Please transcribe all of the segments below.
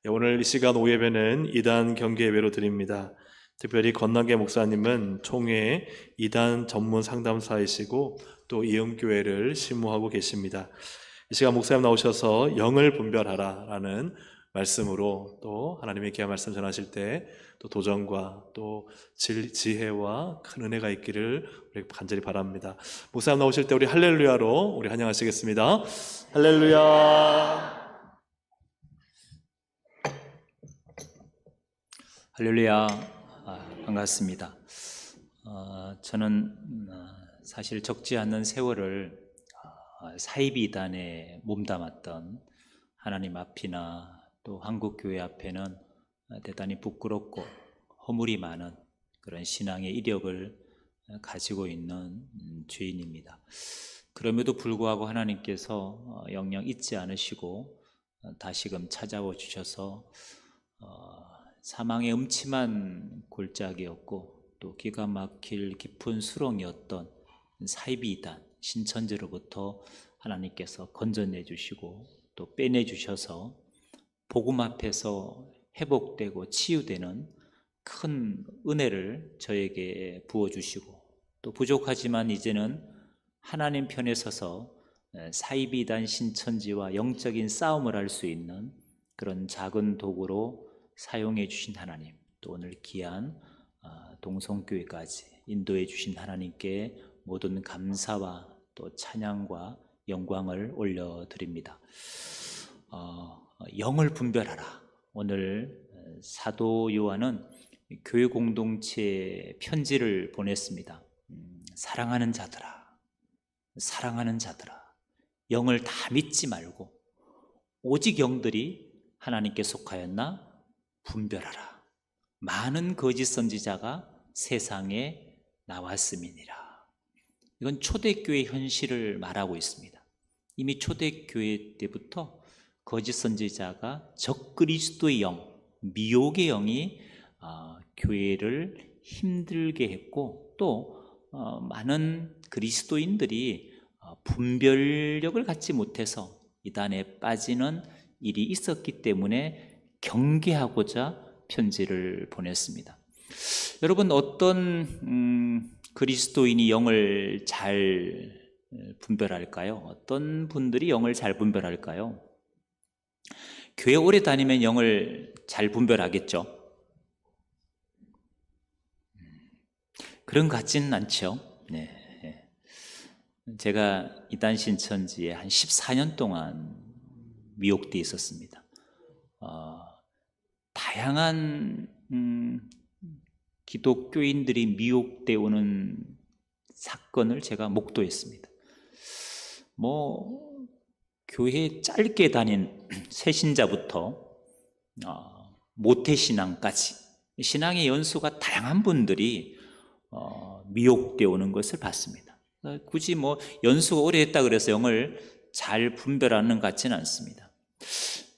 오늘 이 시간 오예배는 이단 경계예배로 드립니다. 특별히 건남계 목사님은 총회 이단 전문 상담사이시고 또 이음교회를 심무하고 계십니다. 이 시간 목사님 나오셔서 영을 분별하라 라는 말씀으로 또 하나님의 귀한 말씀 전하실 때 또 도전과 또 지혜와 큰 은혜가 있기를 우리 간절히 바랍니다. 목사님 나오실 때 우리 할렐루야로 우리 환영하시겠습니다. 할렐루야. 할렐루야. 반갑습니다. 저는 사실 적지 않은 세월을 사이비단에 몸담았던 하나님 앞이나 또 한국교회 앞에는 대단히 부끄럽고 허물이 많은 그런 신앙의 이력을 가지고 있는 죄인입니다. 그럼에도 불구하고 하나님께서 영영 잊지 않으시고 다시금 찾아와 주셔서 사망의 음침한 골짜기였고 또 기가 막힐 깊은 수렁이었던 사이비이단 신천지로부터 하나님께서 건져내 주시고 또 빼내 주셔서 복음 앞에서 회복되고 치유되는 큰 은혜를 저에게 부어주시고 또 부족하지만 이제는 하나님 편에 서서 사이비이단 신천지와 영적인 싸움을 할 수 있는 그런 작은 도구로 사용해 주신 하나님, 또 오늘 귀한 동성교회까지 인도해 주신 하나님께 모든 감사와 또 찬양과 영광을 올려드립니다. 영을 분별하라. 오늘 사도 요한은 교회 공동체에 편지를 보냈습니다. 사랑하는 자들아, 사랑하는 자들아, 영을 다 믿지 말고 오직 영들이 하나님께 속하였나 분별하라. 많은 거짓 선지자가 세상에 나왔음이니라. 이건 초대교회 현실을 말하고 있습니다. 이미 초대교회 때부터 거짓 선지자가 적그리스도의 영, 미혹의 영이 교회를 힘들게 했고 또 많은 그리스도인들이 분별력을 갖지 못해서 이단에 빠지는 일이 있었기 때문에 경계하고자 편지를 보냈습니다. 여러분, 어떤 그리스도인이 영을 잘 분별할까요? 어떤 분들이 영을 잘 분별할까요? 교회 오래 다니면 영을 잘 분별하겠죠? 그런 것 같지는 않죠. 네. 제가 이단 신천지에 한 14년 동안 미혹되어 있었습니다. 다양한 기독교인들이 미혹되어 오는 사건을 제가 목도했습니다. 교회에 짧게 다닌 새신자부터 모태신앙까지 신앙의 연수가 다양한 분들이 미혹되어 오는 것을 봤습니다. 굳이 연수가 오래됐다 그래서 영을 잘 분별하는 것 같지는 않습니다.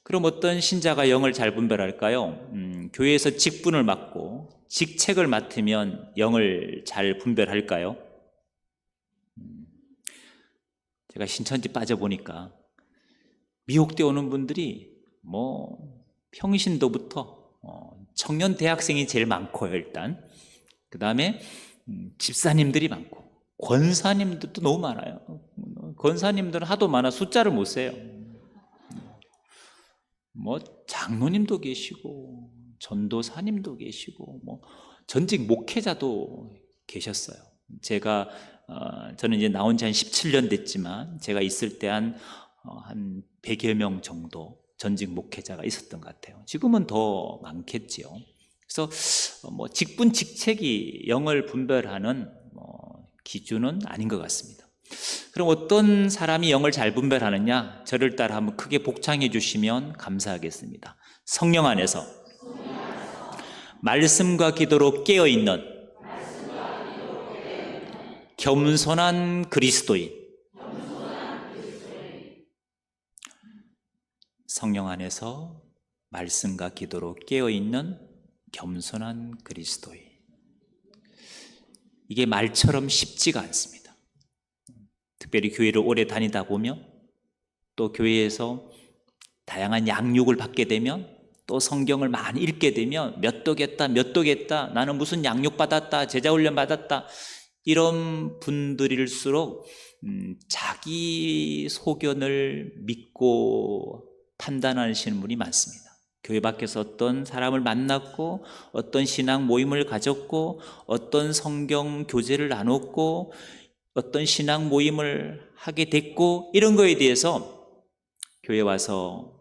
그럼 어떤 신자가 영을 잘 분별할까요? 교회에서 직분을 맡고 직책을 맡으면 영을 잘 분별할까요? 제가 신천지 빠져보니까 미혹되어 오는 분들이 평신도부터 청년 대학생이 제일 많고요. 일단 그 다음에 집사님들이 많고 권사님들도 너무 많아요. 권사님들은 하도 많아 숫자를 못 세요. 장로님도 계시고 전도사님도 계시고 전직 목회자도 계셨어요. 저는 이제 나온 지 한 17년 됐지만 제가 있을 때 한 100여 명 정도 전직 목회자가 있었던 것 같아요. 지금은 더 많겠지요. 그래서 직분 직책이 영을 분별하는 기준은 아닌 것 같습니다. 그럼 어떤 사람이 영을 잘 분별하느냐? 저를 따라 한번 크게 복창해 주시면 감사하겠습니다. 성령 안에서 말씀과 기도로 깨어있는 겸손한 그리스도인. 성령 안에서 말씀과 기도로 깨어있는 겸손한 그리스도인. 이게 말처럼 쉽지가 않습니다. 특별히 교회를 오래 다니다 보면 또 교회에서 다양한 양육을 받게 되면, 또 성경을 많이 읽게 되면 몇 도겠다, 몇 도겠다, 나는 무슨 양육 받았다, 제자 훈련 받았다, 이런 분들일수록 자기 소견을 믿고 판단하시는 분이 많습니다. 교회 밖에서 어떤 사람을 만났고, 어떤 신앙 모임을 가졌고, 어떤 성경 교제를 나눴고, 어떤 신앙 모임을 하게 됐고, 이런 거에 대해서 교회 와서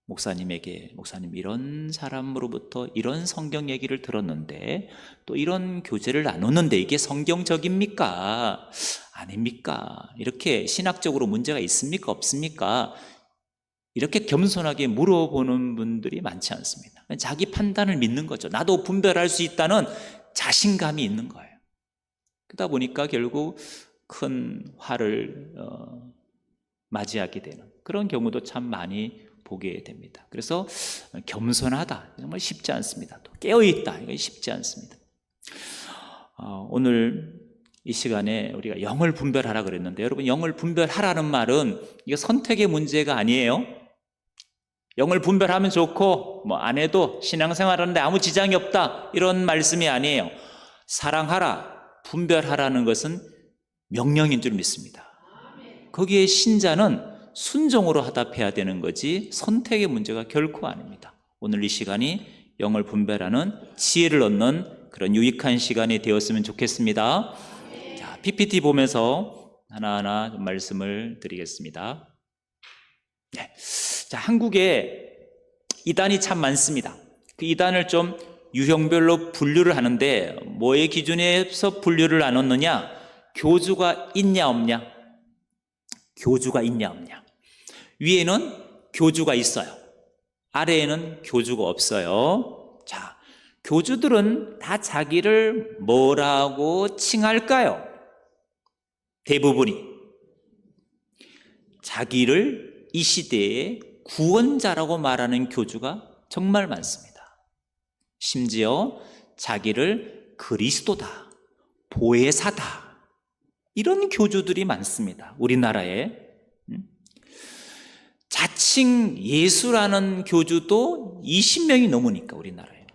목사님에게, 목사님 이런 사람으로부터 이런 성경 얘기를 들었는데, 또 이런 교제를 나눴는데 이게 성경적입니까? 아닙니까? 이렇게 신학적으로 문제가 있습니까? 없습니까? 이렇게 겸손하게 물어보는 분들이 많지 않습니다. 자기 판단을 믿는 거죠. 나도 분별할 수 있다는 자신감이 있는 거예요. 그러다 보니까 결국 큰 화를 맞이하게 되는 그런 경우도 참 많이 보게 됩니다. 그래서 겸손하다, 정말 쉽지 않습니다. 또 깨어있다, 이거 쉽지 않습니다. 오늘 이 시간에 우리가 영을 분별하라 그랬는데, 여러분, 영을 분별하라는 말은 이게 선택의 문제가 아니에요. 영을 분별하면 좋고 뭐 안 해도 신앙생활하는데 아무 지장이 없다, 이런 말씀이 아니에요. 사랑하라, 분별하라는 것은 명령인 줄 믿습니다. 거기에 신자는 순종으로 하답해야 되는 거지 선택의 문제가 결코 아닙니다. 오늘 이 시간이 영을 분별하는 지혜를 얻는 그런 유익한 시간이 되었으면 좋겠습니다. 자, PPT 보면서 하나하나 좀 말씀을 드리겠습니다. 네. 자, 한국에 이단이 참 많습니다. 그 이단을 좀 유형별로 분류를 하는데, 뭐의 기준에서 분류를 나눴느냐? 교주가 있냐 없냐? 교주가 있냐 없냐? 위에는 교주가 있어요. 아래에는 교주가 없어요. 자, 교주들은 다 자기를 뭐라고 칭할까요? 대부분이 자기를 이 시대의 구원자라고 말하는 교주가 정말 많습니다. 심지어 자기를 그리스도다, 보혜사다, 이런 교주들이 많습니다. 우리나라에. 자칭 예수라는 교주도 20명이 넘으니까, 우리나라에.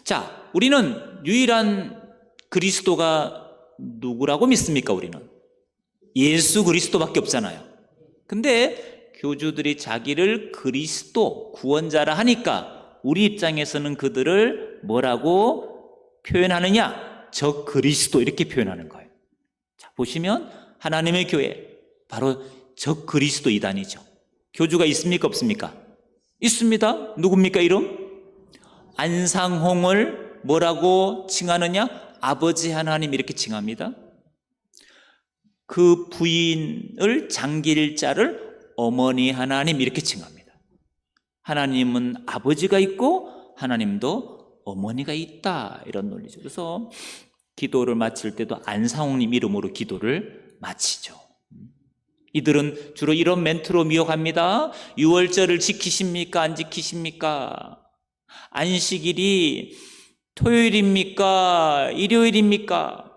자, 우리는 유일한 그리스도가 누구라고 믿습니까? 우리는 예수 그리스도밖에 없잖아요. 근데 교주들이 자기를 그리스도, 구원자라 하니까 우리 입장에서는 그들을 뭐라고 표현하느냐? 저 그리스도, 이렇게 표현하는 거예요. 자, 보시면 하나님의 교회, 바로 저 그리스도 이단이죠. 교주가 있습니까? 없습니까? 있습니다. 누굽니까? 이름? 안상홍을 뭐라고 칭하느냐? 아버지 하나님, 이렇게 칭합니다. 그 부인을, 장길자를 어머니 하나님, 이렇게 칭합니다. 하나님은 아버지가 있고 하나님도 어머니가 있다, 이런 논리죠. 그래서 기도를 마칠 때도 안상홍님 이름으로 기도를 마치죠. 이들은 주로 이런 멘트로 미혹합니다. 6월절을 지키십니까? 안 지키십니까? 안식일이 토요일입니까? 일요일입니까?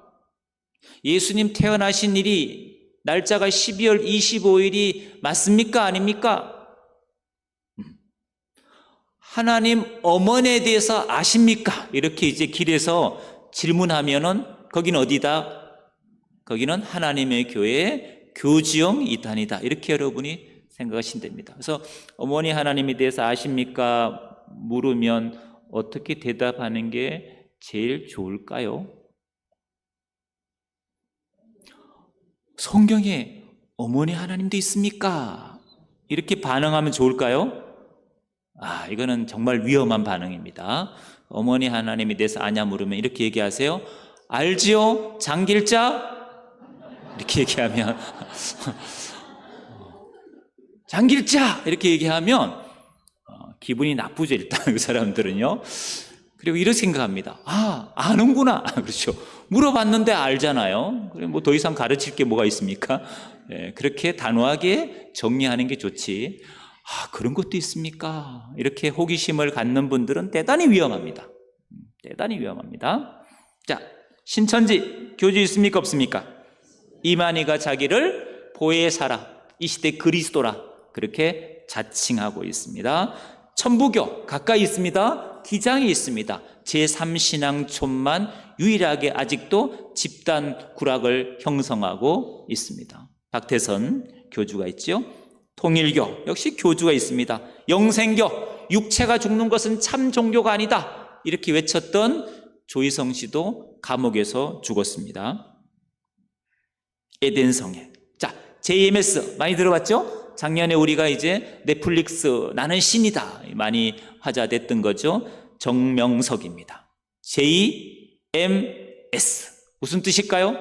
예수님 태어나신 일이 날짜가 12월 25일이 맞습니까? 아닙니까? 하나님 어머니에 대해서 아십니까? 이렇게 이제 길에서 질문하면은 거기는 어디다? 거기는 하나님의 교회 교지형 이단이다, 이렇게 여러분이 생각하시면 됩니다. 그래서 어머니 하나님에 대해서 아십니까? 물으면 어떻게 대답하는 게 제일 좋을까요? 성경에 어머니 하나님도 있습니까? 이렇게 반응하면 좋을까요? 이거는 정말 위험한 반응입니다. 어머니 하나님에 대해서 아냐 물으면 이렇게 얘기하세요. 알지요? 장길자? 이렇게 얘기하면 장길자! 이렇게 얘기하면 기분이 나쁘죠, 일단 그 사람들은요. 그리고 이렇게 생각합니다. 아는구나. 그렇죠. 물어봤는데 알잖아요. 뭐 더 이상 가르칠 게 뭐가 있습니까? 그렇게 단호하게 정리하는 게 좋지. 그런 것도 있습니까? 이렇게 호기심을 갖는 분들은 대단히 위험합니다. 대단히 위험합니다. 자, 신천지 교주 있습니까? 없습니까? 이만희가 자기를 보혜사라, 이 시대 그리스도라, 그렇게 자칭하고 있습니다. 천부교 가까이 있습니다. 기장이 있습니다. 제3신앙촌만 유일하게 아직도 집단 구락을 형성하고 있습니다. 박태선 교주가 있죠. 통일교 역시 교주가 있습니다. 영생교 육체가 죽는 것은 참 종교가 아니다 이렇게 외쳤던 조희성 씨도 감옥에서 죽었습니다. 에덴성애. 자, JMS 많이 들어봤죠? 작년에 우리가 이제 넷플릭스 나는 신이다 많이 화제됐던 거죠. 정명석입니다. JMS 무슨 뜻일까요?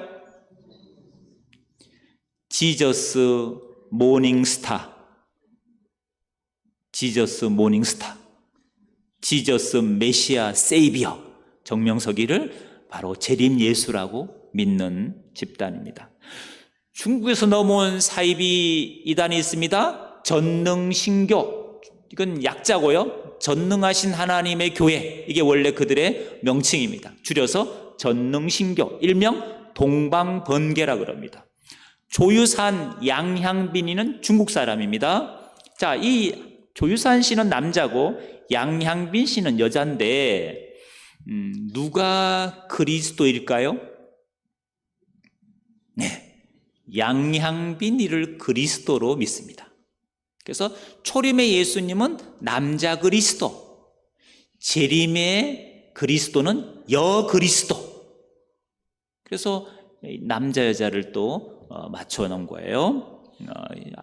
지저스 모닝스타. 지저스 모닝스타. 지저스 메시아 세이비어. 정명석이를 바로 재림 예수라고 믿는 집단입니다. 중국에서 넘어온 사이비 이단이 있습니다. 전능신교. 이건 약자고요. 전능하신 하나님의 교회. 이게 원래 그들의 명칭입니다. 줄여서 전능신교. 일명 동방번개라 그럽니다. 조유산 양향빈이는 중국 사람입니다. 자, 이 조유산 씨는 남자고 양향빈 씨는 여자인데 누가 그리스도일까요? 네. 양향빈 이를 그리스도로 믿습니다. 그래서 초림의 예수님은 남자 그리스도, 재림의 그리스도는 여 그리스도. 그래서 남자 여자를 또 맞춰 놓은 거예요.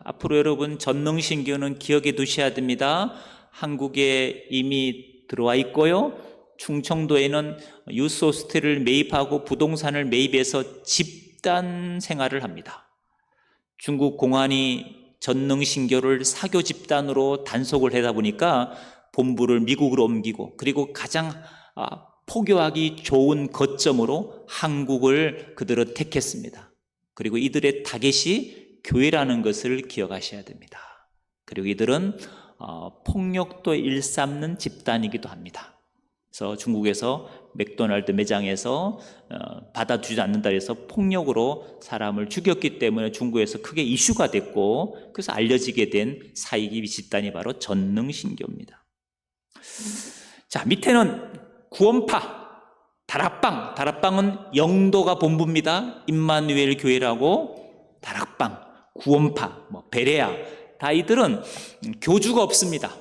앞으로 여러분 전능신교는 기억해 두셔야 됩니다. 한국에 이미 들어와 있고요. 충청도에는 유소스텔을 매입하고 부동산을 매입해서 집단 생활을 합니다. 중국 공안이 전능신교를 사교 집단으로 단속을 하다 보니까 본부를 미국으로 옮기고 그리고 가장 포교하기 좋은 거점으로 한국을 그들은 택했습니다. 그리고 이들의 타겟이 교회라는 것을 기억하셔야 됩니다. 그리고 이들은 폭력도 일삼는 집단이기도 합니다. 그래서 중국에서 맥도날드 매장에서 받아주지 않는다 해서 폭력으로 사람을 죽였기 때문에 중국에서 크게 이슈가 됐고 그래서 알려지게 된 사이비 집단이 바로 전능신교입니다. 자, 밑에는 구원파, 다락방. 다락방은 영도가 본부입니다. 임마누엘 교회라고 다락방, 구원파, 베레아 다 이들은 교주가 없습니다.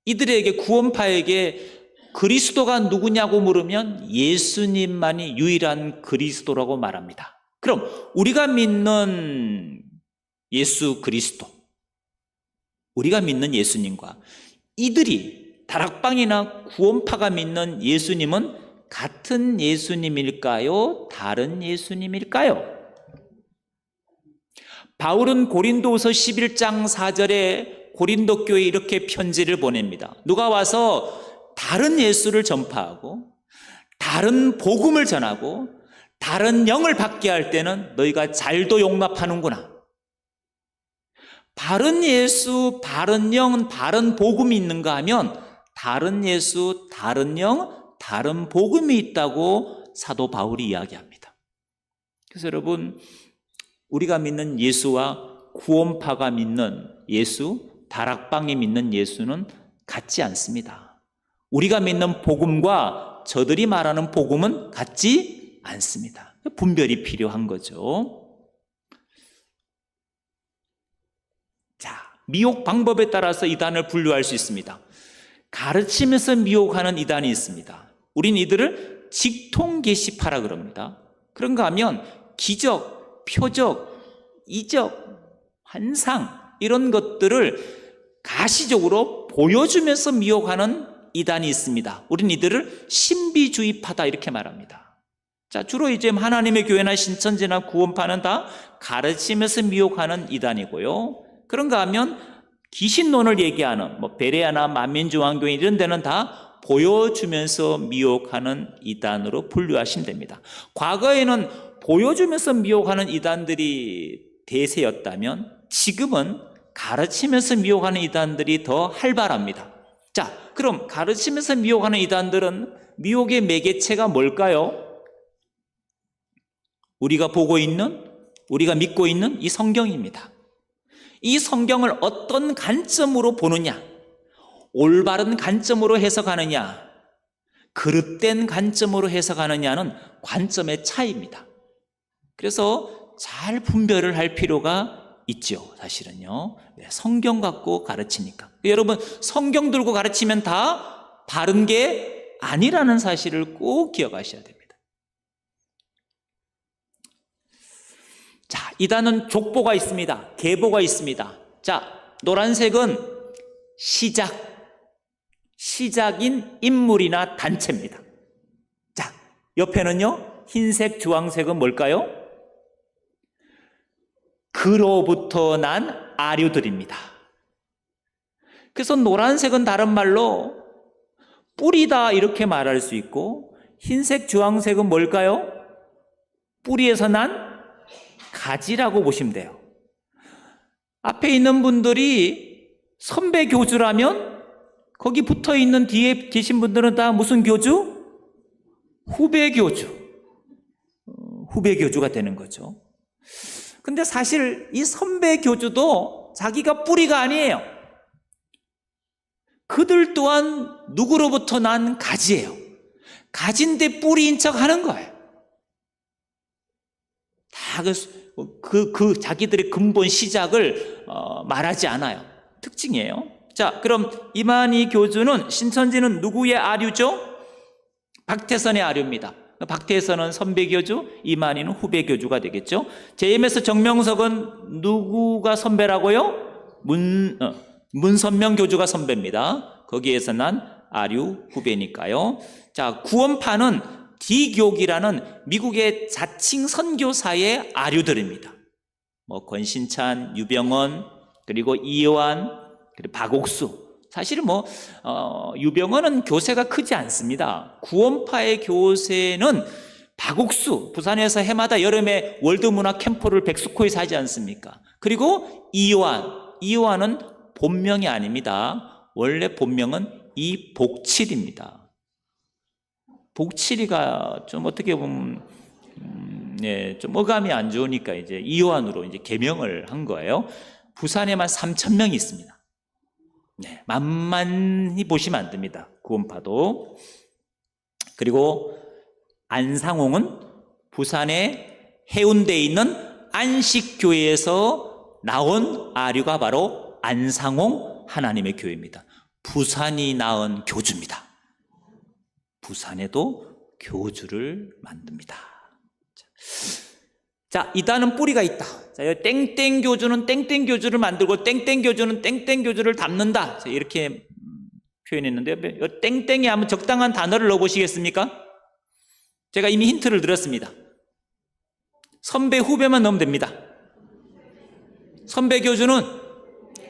이들에게 구원파에게 그리스도가 누구냐고 물으면 예수님만이 유일한 그리스도라고 말합니다. 그럼 우리가 믿는 예수 그리스도, 우리가 믿는 예수님과 이들이 다락방이나 구원파가 믿는 예수님은 같은 예수님일까요? 다른 예수님일까요? 바울은 고린도후서 11장 4절에 고린도 교회에 이렇게 편지를 보냅니다. 누가 와서 다른 예수를 전파하고 다른 복음을 전하고 다른 영을 받게 할 때는 너희가 잘도 용납하는구나. 바른 예수, 바른 영, 바른 복음이 있는가 하면 다른 예수, 다른 영, 다른 복음이 있다고 사도 바울이 이야기합니다. 그래서 여러분, 우리가 믿는 예수와 구원파가 믿는 예수, 다락방이 믿는 예수는 같지 않습니다. 우리가 믿는 복음과 저들이 말하는 복음은 같지 않습니다. 분별이 필요한 거죠. 자, 미혹 방법에 따라서 이단을 분류할 수 있습니다. 가르치면서 미혹하는 이단이 있습니다. 우린 이들을 직통계시파라 그럽니다. 그런가 하면 기적, 표적, 이적, 환상 이런 것들을 가시적으로 보여주면서 미혹하는 이단이 있습니다. 우린 이들을 신비주의파다 이렇게 말합니다. 자, 주로 이제 하나님의 교회나 신천지나 구원파는 다 가르치면서 미혹하는 이단이고요. 그런가 하면 귀신론을 얘기하는 베레아나 만민중앙교회 이런 데는 다 보여주면서 미혹하는 이단으로 분류하시면 됩니다. 과거에는 보여주면서 미혹하는 이단들이 대세였다면 지금은 가르치면서 미혹하는 이단들이 더 활발합니다. 자, 그럼 가르치면서 미혹하는 이단들은 미혹의 매개체가 뭘까요? 우리가 보고 있는, 우리가 믿고 있는 이 성경입니다. 이 성경을 어떤 관점으로 보느냐, 올바른 관점으로 해석하느냐, 그릇된 관점으로 해석하느냐는 관점의 차이입니다. 그래서 잘 분별을 할 필요가 있죠, 사실은요. 성경 갖고 가르치니까. 여러분, 성경 들고 가르치면 다 바른 게 아니라는 사실을 꼭 기억하셔야 됩니다. 자, 이단은 족보가 있습니다. 계보가 있습니다. 자, 노란색은 시작인 인물이나 단체입니다. 자, 옆에는요, 흰색, 주황색은 뭘까요? 그로부터 난 아류들입니다. 그래서 노란색은 다른 말로 뿌리다 이렇게 말할 수 있고, 흰색, 주황색은 뭘까요? 뿌리에서 난 가지라고 보시면 돼요. 앞에 있는 분들이 선배 교주라면 거기 붙어 있는 뒤에 계신 분들은 다 무슨 교주? 후배 교주. 후배 교주가 되는 거죠. 근데 사실 이 선배 교주도 자기가 뿌리가 아니에요. 그들 또한 누구로부터 난 가지예요. 가지인데 뿌리인 척 하는 거예요. 다 자기들의 근본 시작을 말하지 않아요. 특징이에요. 자, 그럼 이만희 교주는, 신천지는 누구의 아류죠? 박태선의 아류입니다. 박태선은 선배 교주, 이만희는 후배 교주가 되겠죠. JMS 정명석은 누구가 선배라고요? 문선명 교주가 선배입니다. 거기에서 난 아류 후배니까요. 자, 구원파는 디교기라는 미국의 자칭 선교사의 아류들입니다. 권신찬, 유병원, 그리고 이요한, 그리고 박옥수. 사실은 유병원은 교세가 크지 않습니다. 구원파의 교세는 박옥수, 부산에서 해마다 여름에 월드문화 캠프를 백수코에서 하지 않습니까? 그리고 이요한은 본명이 아닙니다. 원래 본명은 이복칠입니다. 복칠이가 좀 어떻게 보면 좀 어감이 안 좋으니까 이제 이요한으로 이제 개명을 한 거예요. 부산에만 3,000명이 있습니다. 만만히 보시면 안 됩니다. 구원파도. 그리고 안상홍은 부산의 해운대에 있는 안식교회에서 나온 아류가 바로 안상홍 하나님의 교회입니다. 부산이 낳은 교주입니다. 부산에도 교주를 만듭니다. 자, 이단은 뿌리가 있다. 자, 땡땡 교주는 땡땡 교주를 만들고 땡땡 교주는 땡땡 교주를 담는다. 자, 이렇게 표현했는데, 땡땡에 한번 적당한 단어를 넣어보시겠습니까? 제가 이미 힌트를 드렸습니다. 선배, 후배만 넣으면 됩니다. 선배 교주는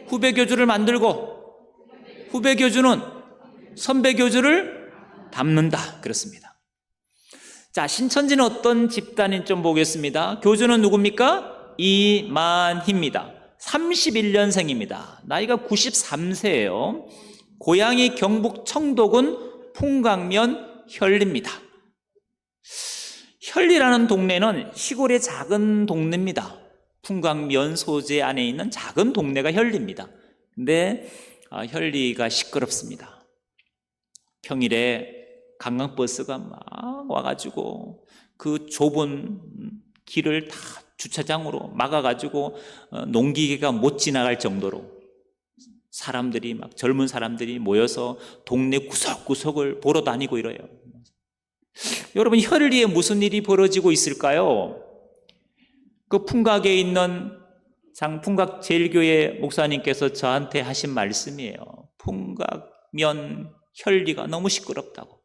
후배 교주를 만들고, 후배 교주는 선배 교주를 담는다. 그렇습니다. 자, 신천지는 어떤 집단인지 좀 보겠습니다. 교주는 누굽니까? 이만희입니다. 31년생입니다. 나이가 93세예요. 고향이 경북 청도군 풍광면 현리입니다. 현리라는 동네는 시골의 작은 동네입니다. 풍광면 소재 안에 있는 작은 동네가 현리입니다. 근데 현리가 시끄럽습니다. 평일에 관광버스가 막 와가지고 그 좁은 길을 다 주차장으로 막아가지고 농기계가 못 지나갈 정도로 사람들이 막 젊은 사람들이 모여서 동네 구석구석을 보러 다니고 이래요. 여러분, 현리에 무슨 일이 벌어지고 있을까요? 그 풍각에 있는 장풍각 제일교회 목사님께서 저한테 하신 말씀이에요. 풍각면 현리가 너무 시끄럽다고.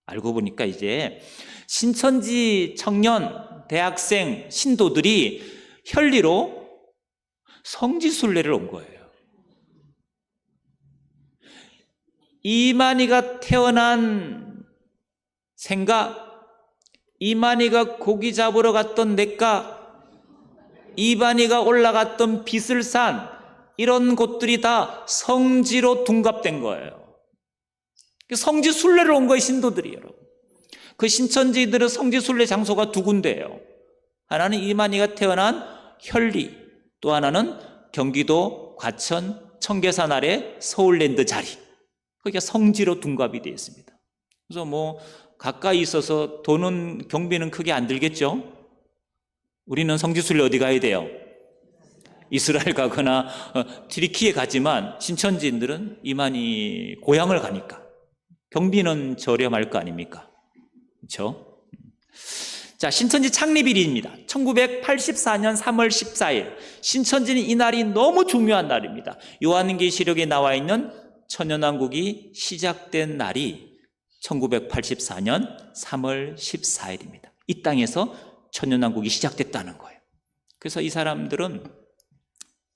알고 보니까 이제 신천지 청년, 대학생, 신도들이 현리로 성지순례를 온 거예요. 이만희가 태어난 생각, 이만희가 고기 잡으러 갔던 냇가, 이만희가 올라갔던 비슬산, 이런 곳들이 다 성지로 둔갑된 거예요. 성지 순례를 온 거예요, 신도들이. 여러분, 그 신천지들은 성지 순례 장소가 두 군데예요. 하나는 이만희가 태어난 현리, 또 하나는 경기도 과천 청계산 아래 서울랜드 자리, 거기가 성지로 둔갑이 되어 있습니다. 그래서 뭐 가까이 있어서 돈은 경비는 크게 안 들겠죠. 우리는 성지순례 어디 가야 돼요? 이스라엘 가거나 튀르키예 가지만 신천지인들은 이만희 고향을 가니까 경비는 저렴할 거 아닙니까? 그렇죠? 자, 신천지 창립일입니다. 1984년 3월 14일. 신천지는 이날이 너무 중요한 날입니다. 요한계시록에 나와 있는 천연왕국이 시작된 날이 1984년 3월 14일입니다. 이 땅에서 천연왕국이 시작됐다는 거예요. 그래서 이 사람들은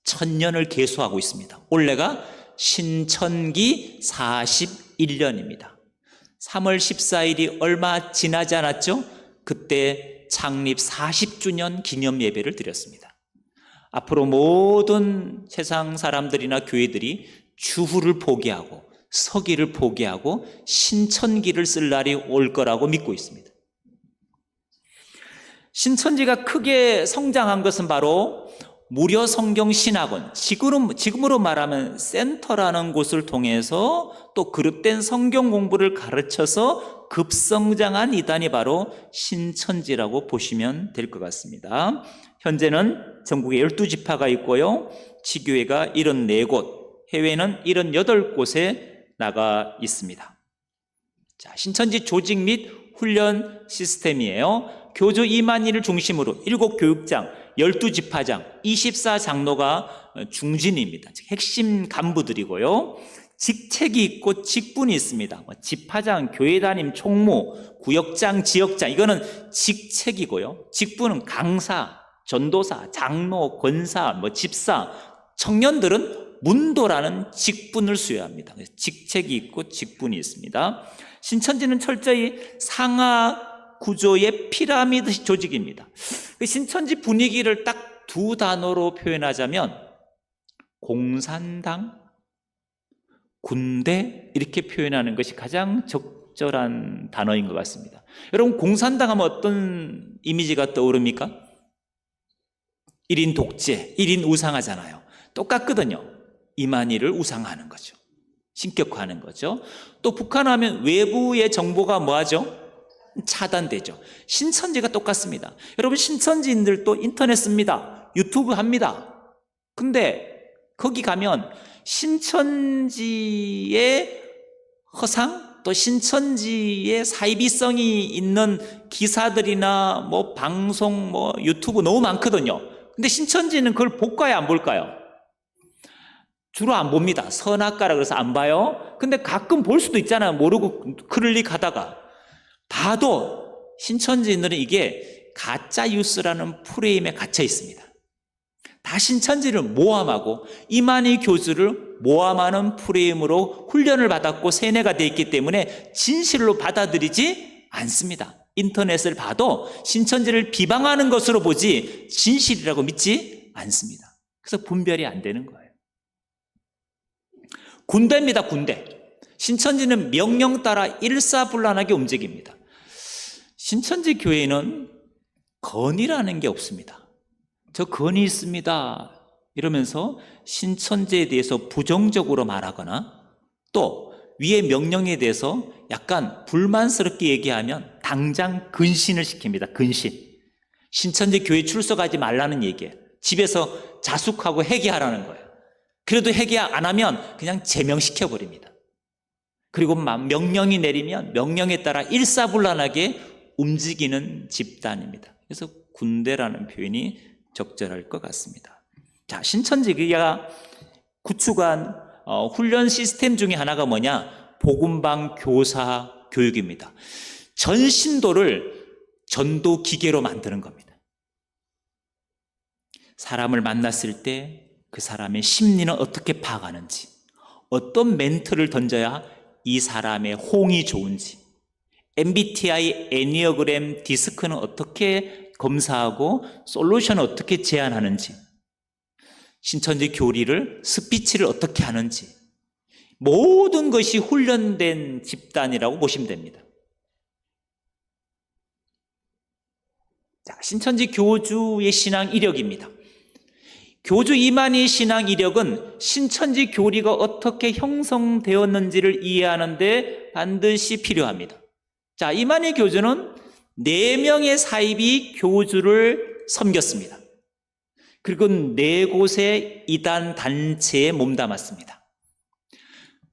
천년을 계수하고 있습니다. 올해가 신천기 41년입니다. 3월 14일이 얼마 지나지 않았죠? 그때 창립 40주년 기념 예배를 드렸습니다. 앞으로 모든 세상 사람들이나 교회들이 주후를 포기하고 서기를 포기하고 신천기를 쓸 날이 올 거라고 믿고 있습니다. 신천지가 크게 성장한 것은 바로 무료 성경 신학원, 지금으로 말하면 센터라는 곳을 통해서 또 그릇된 성경 공부를 가르쳐서 급성장한 이단이 바로 신천지라고 보시면 될 것 같습니다. 현재는 전국에 12지파가 있고요. 지교회가 74곳, 해외는 78곳에 나가 있습니다. 자, 신천지 조직 및 훈련 시스템이에요. 교주 2만인을 중심으로 7교육장, 12지파장, 24장로가 중진입니다. 즉 핵심 간부들이고요. 직책이 있고 직분이 있습니다. 지파장, 교회 담임, 총무, 구역장, 지역장, 이거는 직책이고요. 직분은 강사, 전도사, 장로, 권사, 집사, 청년들은 문도라는 직분을 수여합니다. 직책이 있고 직분이 있습니다. 신천지는 철저히 상하 구조의 피라미드 조직입니다. 신천지 분위기를 딱 두 단어로 표현하자면 공산당, 군대 이렇게 표현하는 것이 가장 적절한 단어인 것 같습니다. 여러분, 공산당 하면 어떤 이미지가 떠오릅니까? 1인 독재, 1인 우상하잖아요. 똑같거든요. 이만희를 우상화하는 거죠. 신격화하는 거죠. 또 북한 하면 외부의 정보가 뭐하죠? 차단되죠. 신천지가 똑같습니다. 여러분, 신천지인들도 인터넷 씁니다. 유튜브 합니다. 근데 거기 가면 신천지의 허상, 또 신천지의 사이비성이 있는 기사들이나 방송, 유튜브 너무 많거든요. 근데 신천지는 그걸 볼까요, 안 볼까요? 주로 안 봅니다. 선악과라 그래서 안 봐요. 근데 가끔 볼 수도 있잖아요. 모르고 클릭하다가. 봐도 신천지인들은 이게 가짜 뉴스라는 프레임에 갇혀 있습니다. 다 신천지를 모함하고 이만희 교주를 모함하는 프레임으로 훈련을 받았고 세뇌가 되어 있기 때문에 진실로 받아들이지 않습니다. 인터넷을 봐도 신천지를 비방하는 것으로 보지 진실이라고 믿지 않습니다. 그래서 분별이 안 되는 거예요. 군대입니다, 군대. 신천지는 명령 따라 일사불란하게 움직입니다. 신천지 교회는 건의라는 게 없습니다. 저 건의 있습니다 이러면서 신천지에 대해서 부정적으로 말하거나 또 위의 명령에 대해서 약간 불만스럽게 얘기하면 당장 근신을 시킵니다. 근신. 신천지 교회 출석하지 말라는 얘기예요. 집에서 자숙하고 회개하라는 거예요. 그래도 회개 안 하면 그냥 제명시켜버립니다. 그리고 명령이 내리면 명령에 따라 일사불란하게 움직이는 집단입니다. 그래서 군대라는 표현이 적절할 것 같습니다. 자, 신천지가 구축한 훈련 시스템 중에 하나가 뭐냐? 복음방 교사 교육입니다. 전 신도를 전도 기계로 만드는 겁니다. 사람을 만났을 때 그 사람의 심리는 어떻게 파악하는지, 어떤 멘트를 던져야 이 사람의 호응이 좋은지, MBTI 애니어그램 디스크는 어떻게 검사하고 솔루션을 어떻게 제안하는지, 신천지 교리를 스피치를 어떻게 하는지, 모든 것이 훈련된 집단이라고 보시면 됩니다. 자, 신천지 교주의 신앙 이력입니다. 교주 이만희 신앙 이력은 신천지 교리가 어떻게 형성되었는지를 이해하는 데 반드시 필요합니다. 자, 이만희 교주는 4명의 사입이 교주를 섬겼습니다. 그리고 4곳의 이단 단체에 몸담았습니다.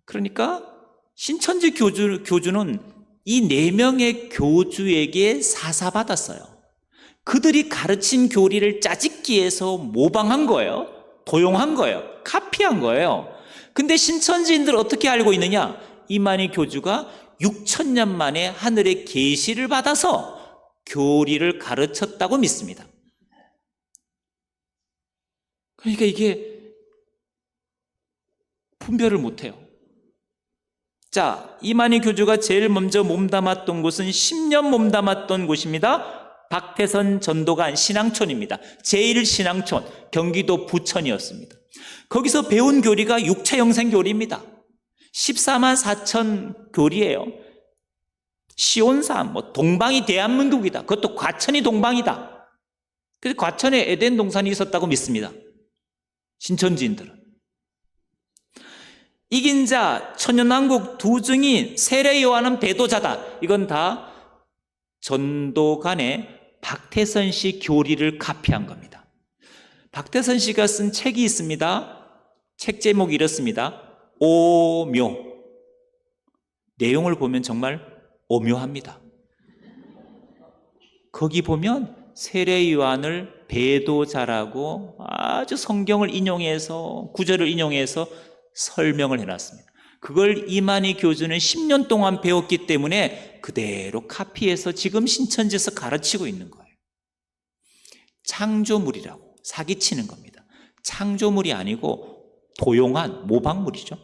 그러니까 신천지 교주는 이 4명의 교주에게 사사받았어요. 그들이 가르친 교리를 짜집기해서 모방한 거예요. 도용한 거예요. 카피한 거예요. 근데 신천지인들 어떻게 알고 있느냐? 이만희 교주가 6,000년 만에 하늘의 계시를 받아서 교리를 가르쳤다고 믿습니다. 그러니까 이게 분별을 못해요. 자, 이만희 교주가 제일 먼저 몸담았던 곳은 10년 몸담았던 곳입니다. 박태선 전도관 신앙촌입니다. 제1신앙촌, 경기도 부천이었습니다. 거기서 배운 교리가 육체영생 교리입니다. 14만 4천 교리예요. 시온산, 동방이 대한민국이다. 그것도 과천이 동방이다. 그래서 과천에 에덴 동산이 있었다고 믿습니다. 신천지인들은. 이긴 자, 천연왕국 두 증인, 세례 요한은 배도자다. 이건 다 전도관의 박태선 씨 교리를 카피한 겁니다. 박태선 씨가 쓴 책이 있습니다. 책 제목이 이렇습니다. 오묘. 내용을 보면 정말 오묘합니다. 거기 보면 세례 요한을 배도자라고 아주 성경을 인용해서, 구절을 인용해서 설명을 해놨습니다. 그걸 이만희 교주는 10년 동안 배웠기 때문에 그대로 카피해서 지금 신천지에서 가르치고 있는 거예요. 창조물이라고 사기치는 겁니다. 창조물이 아니고 도용한 모방물이죠.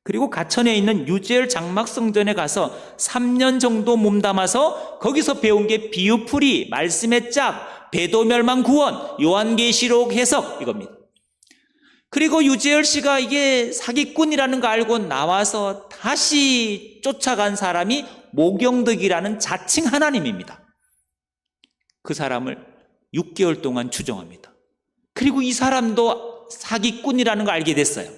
그리고 가천에 있는 유재열 장막성전에 가서 3년 정도 몸담아서 거기서 배운 게 비유풀이, 말씀의 짝, 배도멸망 구원, 요한계시록 해석 이겁니다. 그리고 유재열 씨가 이게 사기꾼이라는 거 알고 나와서 다시 쫓아간 사람이 모경덕이라는 자칭 하나님입니다. 그 사람을 6개월 동안 추종합니다. 그리고 이 사람도 사기꾼이라는 걸 알게 됐어요.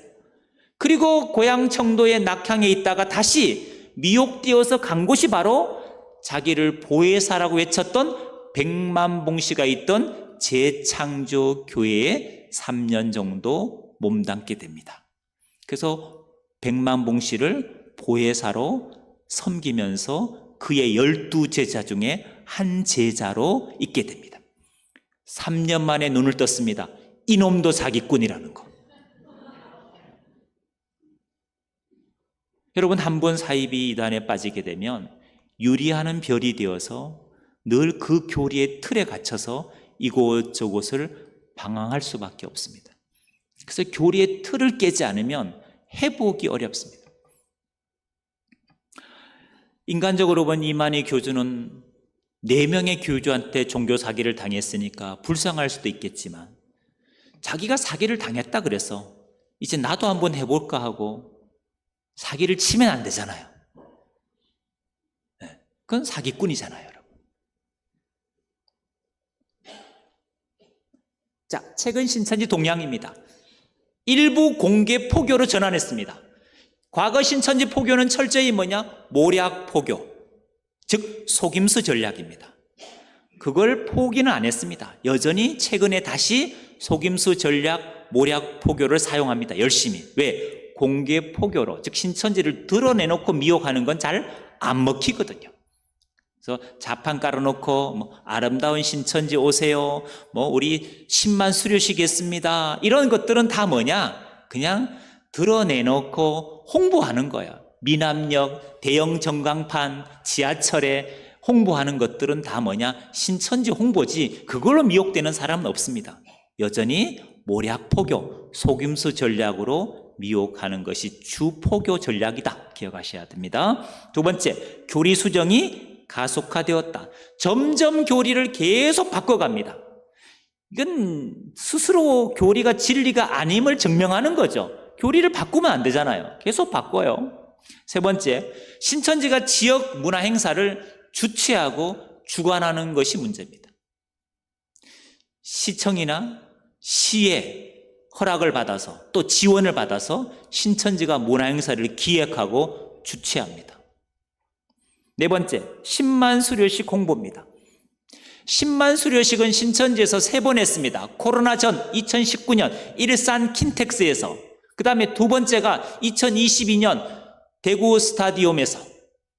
그리고 고향 청도의 낙향에 있다가 다시 미혹되어서 간 곳이 바로 자기를 보혜사라고 외쳤던 백만봉 씨가 있던 재창조교회에 3년 정도 몸담게 됩니다. 그래서 백만봉 씨를 보혜사로 섬기면서 그의 12제자 중에 한 제자로 있게 됩니다. 3년 만에 눈을 떴습니다. 이놈도 사기꾼이라는 거. 여러분, 한 번 사입이 이단에 빠지게 되면 유리하는 별이 되어서 늘 그 교리의 틀에 갇혀서 이곳저곳을 방황할 수밖에 없습니다. 그래서 교리의 틀을 깨지 않으면 회복이 어렵습니다. 인간적으로 본 이만희 교주는 4명의 교주한테 종교 사기를 당했으니까 불쌍할 수도 있겠지만 자기가 사기를 당했다 그래서 이제 나도 한번 해볼까 하고 사기를 치면 안 되잖아요. 그건 사기꾼이잖아요, 여러분. 자, 최근 신천지 동향입니다. 일부 공개 포교로 전환했습니다. 과거 신천지 포교는 철저히 뭐냐? 모략 포교, 즉 속임수 전략입니다. 그걸 포기는 안 했습니다. 여전히 최근에 다시 속임수 전략, 모략 포교를 사용합니다. 열심히. 왜? 공개 포교로, 즉 신천지를 드러내놓고 미혹하는 건 잘 안 먹히거든요. 그래서 자판 깔아놓고 아름다운 신천지 오세요, 우리 10만 수료시겠습니다, 이런 것들은 다 뭐냐? 그냥 드러내놓고 홍보하는 거예요. 미남역, 대형 전광판, 지하철에 홍보하는 것들은 다 뭐냐? 신천지 홍보지. 그걸로 미혹되는 사람은 없습니다. 여전히 모략 포교, 속임수 전략으로 미혹하는 것이 주 포교 전략이다. 기억하셔야 됩니다. 두 번째, 교리 수정이 가속화되었다. 점점 교리를 계속 바꿔갑니다. 이건 스스로 교리가 진리가 아님을 증명하는 거죠. 교리를 바꾸면 안 되잖아요. 계속 바꿔요. 세 번째, 신천지가 지역 문화 행사를 주최하고 주관하는 것이 문제입니다. 시청이나 시의 허락을 받아서 또 지원을 받아서 신천지가 문화행사를 기획하고 주최합니다. 네 번째, 10만 수료식 홍보입니다. 10만 수료식은 신천지에서 3번 했습니다. 코로나 전 2019년 일산 킨텍스에서, 그 다음에 두 번째가 2022년 대구 스타디움에서,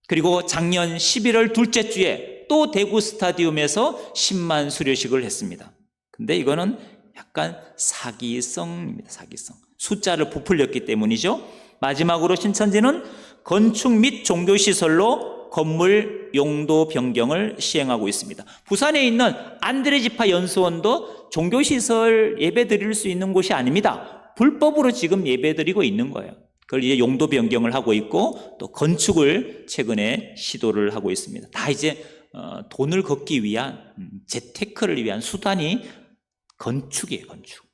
그리고 작년 11월 둘째 주에 또 대구 스타디움에서 10만 수료식을 했습니다. 근데 이거는 약간 사기성입니다. 사기성. 숫자를 부풀렸기 때문이죠. 마지막으로 신천지는 건축 및 종교시설로 건물 용도 변경을 시행하고 있습니다. 부산에 있는 안드레지파 연수원도 종교시설 예배 드릴 수 있는 곳이 아닙니다. 불법으로 지금 예배 드리고 있는 거예요. 그걸 이제 용도 변경을 하고 있고 또 건축을 최근에 시도를 하고 있습니다. 다 이제 돈을 걷기 위한, 재테크를 위한 수단이 건축이에요, 건축.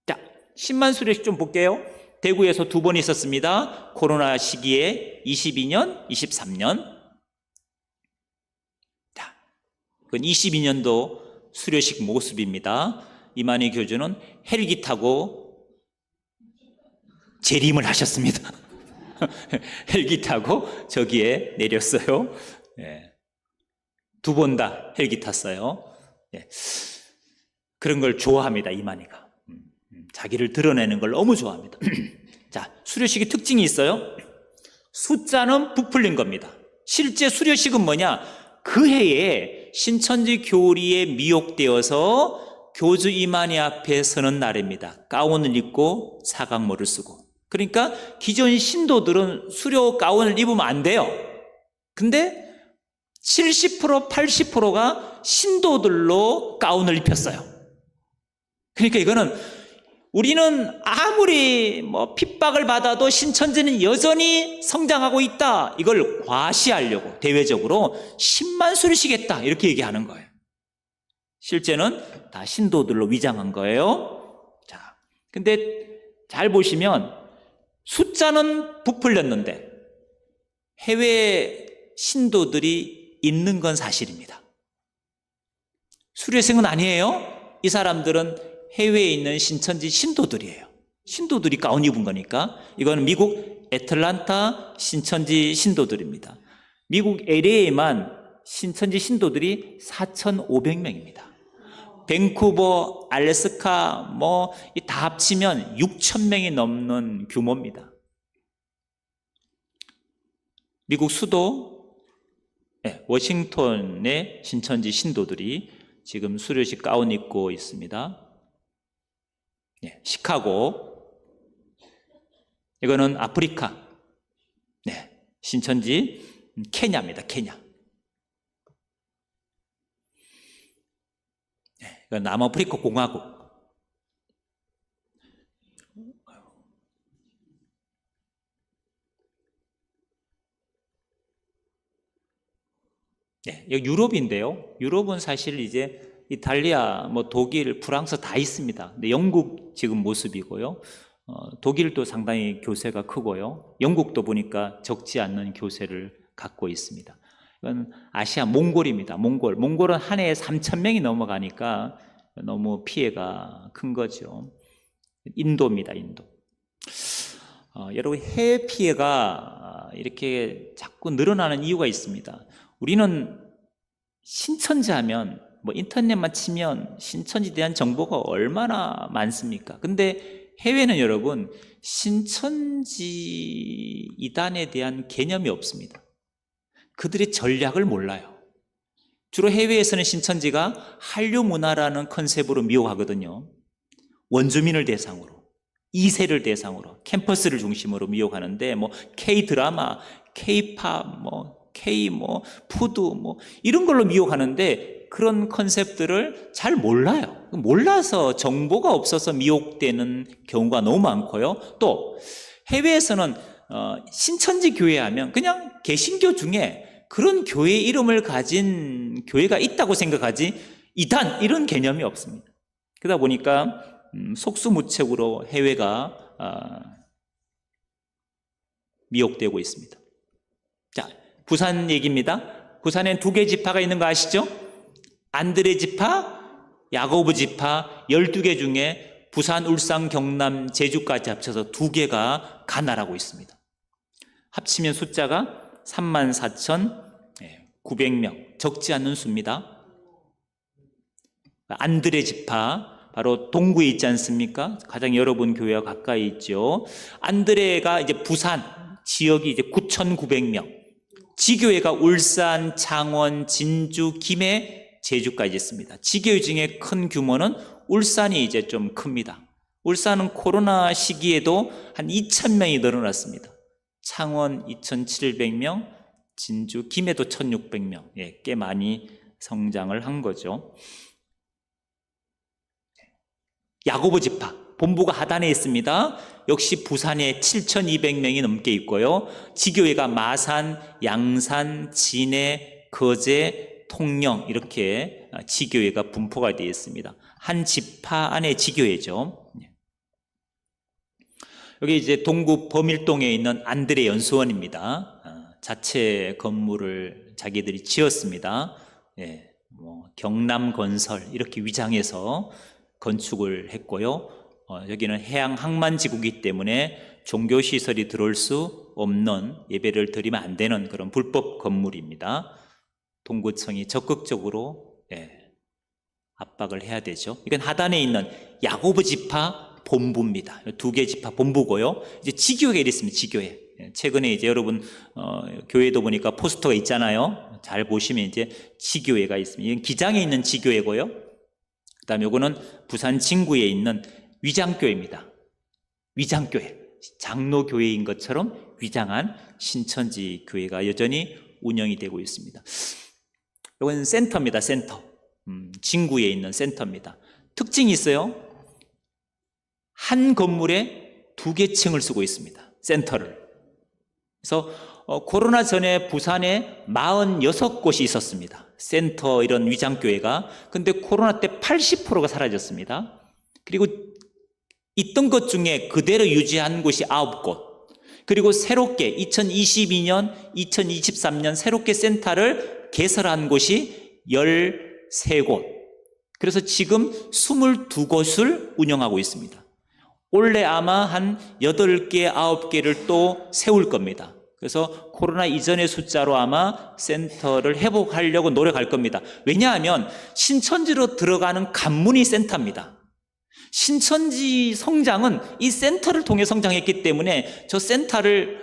자, 10만 수료식 좀 볼게요. 대구에서 2번 있었습니다. 코로나 시기에 22년, 23년. 자, 그건 22년도 수료식 모습입니다. 이만희 교주는 헬기 타고 재림을 하셨습니다. 헬기 타고 저기에 내렸어요. 네. 2번 다 헬기 탔어요. 네. 그런 걸 좋아합니다, 이만희가. 자기를 드러내는 걸 너무 좋아합니다. 자, 수료식의 특징이 있어요. 숫자는 부풀린 겁니다. 실제 수료식은 뭐냐? 그 해에 신천지 교리에 미혹되어서 교주 이만희 앞에 서는 날입니다. 가운을 입고 사각모를 쓰고. 그러니까 기존 신도들은 수료 가운을 입으면 안 돼요. 근데 70%, 80%가 신도들로 가운을 입혔어요. 그러니까 이거는 우리는 아무리 핍박을 받아도 신천지는 여전히 성장하고 있다. 이걸 과시하려고 대외적으로 10만 수료시겠다 이렇게 얘기하는 거예요. 실제는 다 신도들로 위장한 거예요. 자, 근데 잘 보시면 숫자는 부풀렸는데 해외 신도들이 있는 건 사실입니다. 수료생은 아니에요. 이 사람들은 해외에 있는 신천지 신도들이에요. 신도들이 가운 입은 거니까. 이거는 미국 애틀란타 신천지 신도들입니다. 미국 LA에만 신천지 신도들이 4,500명입니다. 밴쿠버, 알래스카 다 합치면 6,000명이 넘는 규모입니다. 미국 수도 워싱턴의 신천지 신도들이 지금 수료식 가운 입고 있습니다. 시카고, 이거는 아프리카, 신천지 케냐입니다. 케냐. 이건 남아프리카 공화국. 여기 유럽인데요. 유럽은 사실 이제 이탈리아, 독일, 프랑스 다 있습니다. 근데 영국 지금 모습이고요. 독일도 상당히 교세가 크고요. 영국도 보니까 적지 않는 교세를 갖고 있습니다. 이건 아시아 몽골입니다. 몽골은 한 해에 3,000명이 넘어가니까 너무 피해가 큰 거죠. 인도입니다, 인도. 여러분, 해외 피해가 이렇게 자꾸 늘어나는 이유가 있습니다. 우리는 신천지 하면 인터넷만 치면 신천지에 대한 정보가 얼마나 많습니까? 근데 해외는 여러분 신천지 이단에 대한 개념이 없습니다. 그들의 전략을 몰라요. 주로 해외에서는 신천지가 한류 문화라는 컨셉으로 미혹하거든요. 원주민을 대상으로, 2세를 대상으로, 캠퍼스를 중심으로 미혹하는데 K-드라마, K-팝, 푸드 이런 걸로 미혹하는데 그런 컨셉들을 잘 몰라요. 몰라서 정보가 없어서 미혹되는 경우가 너무 많고요. 또 해외에서는 신천지 교회 하면 그냥 개신교 중에 그런 교회 이름을 가진 교회가 있다고 생각하지 이단 이런 개념이 없습니다. 그러다 보니까 속수무책으로 해외가 미혹되고 있습니다. 자, 부산 얘기입니다. 부산엔 2개 지파가 있는 거 아시죠? 안드레 지파, 야고보 지파 12개 중에 부산, 울산, 경남, 제주까지 합쳐서 2개가 가나라고 있습니다. 합치면 숫자가 34,900명, 적지 않은 수입니다. 안드레 지파, 바로 동구에 있지 않습니까? 가장 여러분 교회와 가까이 있죠. 안드레가 이제 부산 지역이 이제 9,900명, 지교회가 울산, 창원, 진주, 김해, 제주까지 있습니다. 지교회 중에 큰 규모는 울산이 이제 좀 큽니다. 울산은 코로나 시기에도 한 2,000명이 늘어났습니다. 창원 2,700명, 진주, 김해도 1,600명, 꽤 많이 성장을 한 거죠. 야고보 지파, 본부가 하단에 있습니다. 역시 부산에 7,200명이 넘게 있고요. 지교회가 마산, 양산, 진해, 거제, 통영 이렇게 지교회가 분포가 되어 있습니다. 한 지파 안에 지교회죠. 여기 이제 동구 범일동에 있는 안드레 연수원입니다. 자체 건물을 자기들이 지었습니다. 경남건설 이렇게 위장해서 건축을 했고요. 여기는 해양항만지구이기 때문에 종교시설이 들어올 수 없는, 예배를 드리면 안 되는 그런 불법 건물입니다. 동구청이 적극적으로 압박을 해야 되죠. 이건 하단에 있는 야고보 지파 본부입니다. 2개 지파 본부고요. 이제 지교회가 있습니다. 지교회. 최근에 이제 여러분 교회도 보니까 포스터가 있잖아요. 잘 보시면 이제 지교회가 있습니다. 이건 기장에 있는 지교회고요. 그다음에 이거는 부산 진구에 있는 위장교회입니다. 위장교회, 장로교회인 것처럼 위장한 신천지 교회가 여전히 운영이 되고 있습니다. 이건 센터입니다. 센터. 진구에 있는 센터입니다. 특징이 있어요. 한 건물에 2개 층을 쓰고 있습니다. 센터를. 그래서 코로나 전에 부산에 46곳이 있었습니다. 센터 이런 위장교회가. 근데 코로나 때 80%가 사라졌습니다. 그리고 있던 것 중에 그대로 유지한 곳이 9곳. 그리고 새롭게 2022년, 2023년 새롭게 센터를 개설한 곳이 13곳. 그래서 지금 22곳을 운영하고 있습니다. 올해 아마 한 8개, 9개를 또 세울 겁니다. 그래서 코로나 이전의 숫자로 아마 센터를 회복하려고 노력할 겁니다. 왜냐하면 신천지로 들어가는 관문이 센터입니다. 신천지 성장은 이 센터를 통해 성장했기 때문에 저 센터를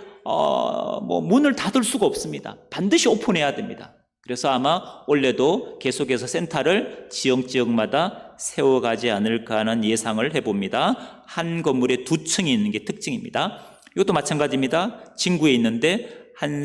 문을 닫을 수가 없습니다. 반드시 오픈해야 됩니다. 그래서 아마 올해도 계속해서 센터를 지역마다 세워가지 않을까 하는 예상을 해봅니다. 한 건물에 2층이 있는 게 특징입니다. 이것도 마찬가지입니다. 진구에 있는데 한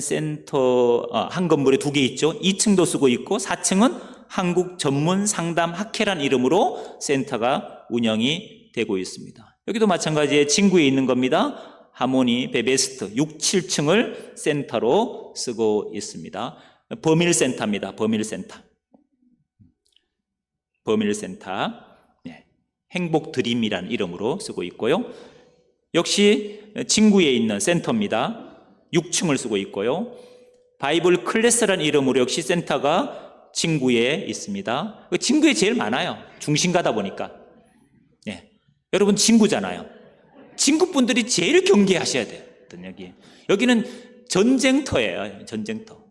건물에 2개 있죠. 2층도 쓰고 있고 4층은 한국전문상담학회란 이름으로 센터가 운영이 되고 있습니다. 여기도 마찬가지에 진구에 있는 겁니다. 하모니, 베베스트 6, 7층을 센터로 쓰고 있습니다. 범일센터입니다. 범일센터. 행복드림이라는 이름으로 쓰고 있고요. 역시 진구에 있는 센터입니다. 6층을 쓰고 있고요. 바이블 클래스라는 이름으로 역시 센터가 진구에 있습니다. 진구에 제일 많아요. 중심가다 보니까. 여러분 진구잖아요. 진구 분들이 제일 경계하셔야 돼요. 여기는 전쟁터예요. 전쟁터.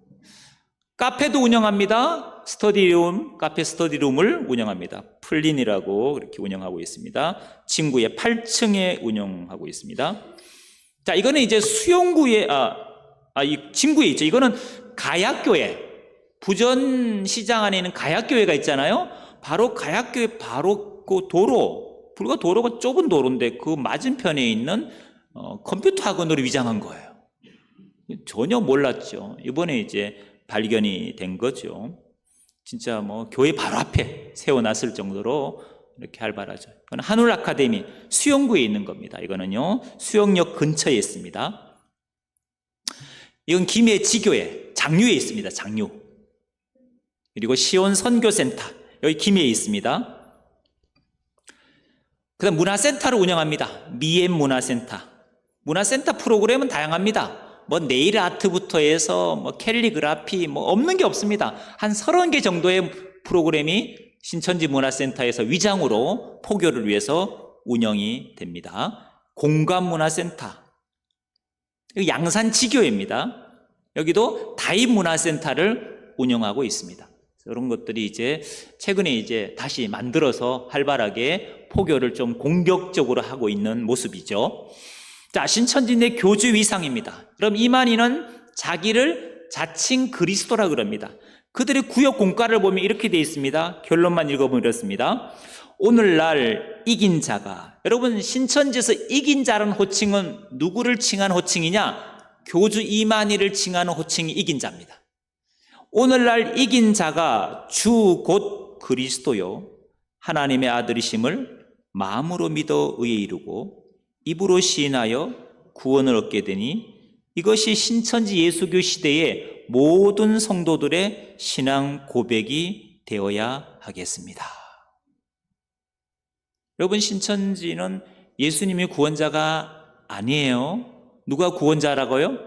카페도 운영합니다. 카페 스터디룸을 운영합니다. 플린이라고 그렇게 운영하고 있습니다. 진구의 8층에 운영하고 있습니다. 자, 이거는 이제 수용구에, 이 진구에 있죠. 이거는 가약교회. 부전시장 안에 있는 가약교회가 있잖아요. 바로 가약교회 바로 그 불과 도로가 좁은 도로인데 그 맞은편에 있는 컴퓨터 학원으로 위장한 거예요. 전혀 몰랐죠. 이번에 이제 발견이 된 거죠. 진짜 교회 바로 앞에 세워놨을 정도로 이렇게 활발하죠. 이건 한울 아카데미 수영구에 있는 겁니다. 이거는요, 수영역 근처에 있습니다. 이건 김해 지교회 장류에 있습니다. 장류. 그리고 시온 선교센터 여기 김해에 있습니다. 그다음 문화센터를 운영합니다. 미엠 문화센터. 문화센터 프로그램은 다양합니다. 네일 아트부터 해서 캘리그라피 없는 게 없습니다. 한 30개 정도의 프로그램이 신천지 문화센터에서 위장으로 포교를 위해서 운영이 됩니다. 공감문화센터, 양산지교회입니다. 여기도 다입문화센터를 운영하고 있습니다. 이런 것들이 이제 최근에 이제 다시 만들어서 활발하게 포교를 좀 공격적으로 하고 있는 모습이죠. 자, 신천지인의 교주 위상입니다. 그럼 이만희는 자기를 자칭 그리스도라 그럽니다. 그들의 구역 공가를 보면 이렇게 되어 있습니다. 결론만 읽어보면 이렇습니다. 오늘날 이긴 자가, 여러분 신천지에서 이긴 자라는 호칭은 누구를 칭한 호칭이냐? 교주 이만희를 칭하는 호칭이 이긴 자입니다. 오늘날 이긴 자가 주 곧 그리스도요 하나님의 아들이심을 마음으로 믿어 의에 이루고 입으로 시인하여 구원을 얻게 되니 이것이 신천지 예수교 시대의 모든 성도들의 신앙 고백이 되어야 하겠습니다. 여러분, 신천지는 예수님이 구원자가 아니에요. 누가 구원자라고요?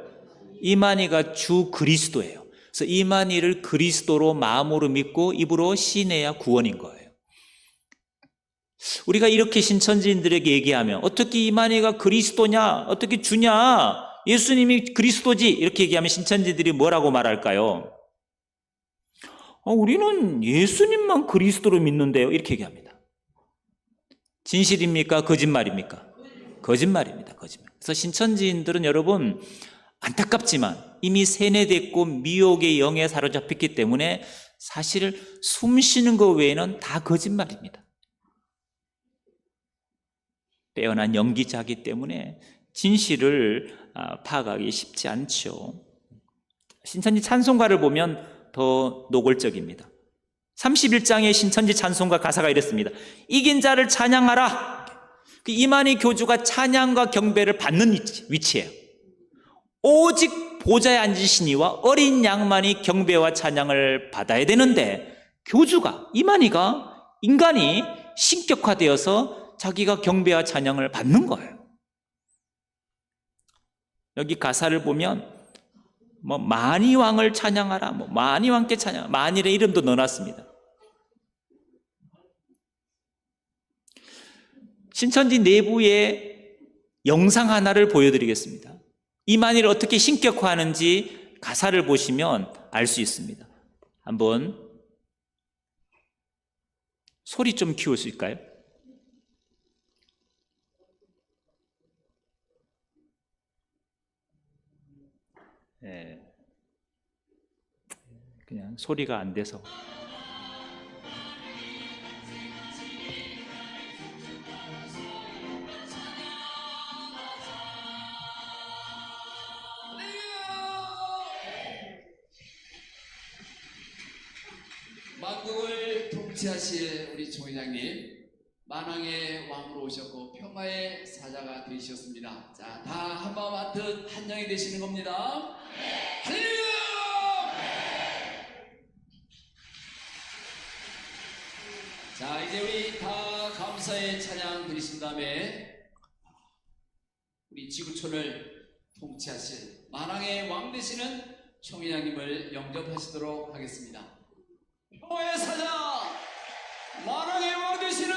이만희가 주 그리스도예요. 그래서 이만희를 그리스도로 마음으로 믿고 입으로 시인해야 구원인 거예요. 우리가 이렇게 신천지인들에게 얘기하면 어떻게 이만희가 그리스도냐? 어떻게 주냐? 예수님이 그리스도지? 이렇게 얘기하면 신천지들이 뭐라고 말할까요? 우리는 예수님만 그리스도로 믿는데요. 이렇게 얘기합니다. 진실입니까? 거짓말입니까? 거짓말입니다. 거짓말. 그래서 신천지인들은 여러분 안타깝지만 이미 세뇌됐고 미혹의 영에 사로잡혔기 때문에 사실 숨 쉬는 것 외에는 다 거짓말입니다. 빼어난 연기자이기 때문에 진실을 파악하기 쉽지 않죠. 신천지 찬송가를 보면 더 노골적입니다. 31장의 신천지 찬송가 가사가 이랬습니다. 이긴 자를 찬양하라. 이만희 교주가 찬양과 경배를 받는 위치예요. 오직 보좌에 앉으시니와 어린 양만이 경배와 찬양을 받아야 되는데 교주가, 이만희가, 인간이 신격화되어서 자기가 경배와 찬양을 받는 거예요. 여기 가사를 보면 만희 왕을 찬양하라, 만희 왕께 찬양, 만일의 이름도 넣어놨습니다. 신천지 내부의 영상 하나를 보여드리겠습니다. 이만희를 어떻게 신격화하는지 가사를 보시면 알 수 있습니다. 한번 소리 좀 키울 수 있을까요? 네. 그냥 소리가 안 돼서. 만국을 통치하실 우리 총회장님, 만왕의 왕으로 오셨고 평화의 사자가 되셨습니다. 자, 다 한마음 한뜻 한영이 되시는 겁니다. 할렐루야! 자, 이제 우리 다 감사의 찬양 드리신 다음에 우리 지구촌을 통치하실 만왕의 왕 되시는 총회장님을 영접하시도록 하겠습니다. 평화의 사자, 만왕의 왕 되시는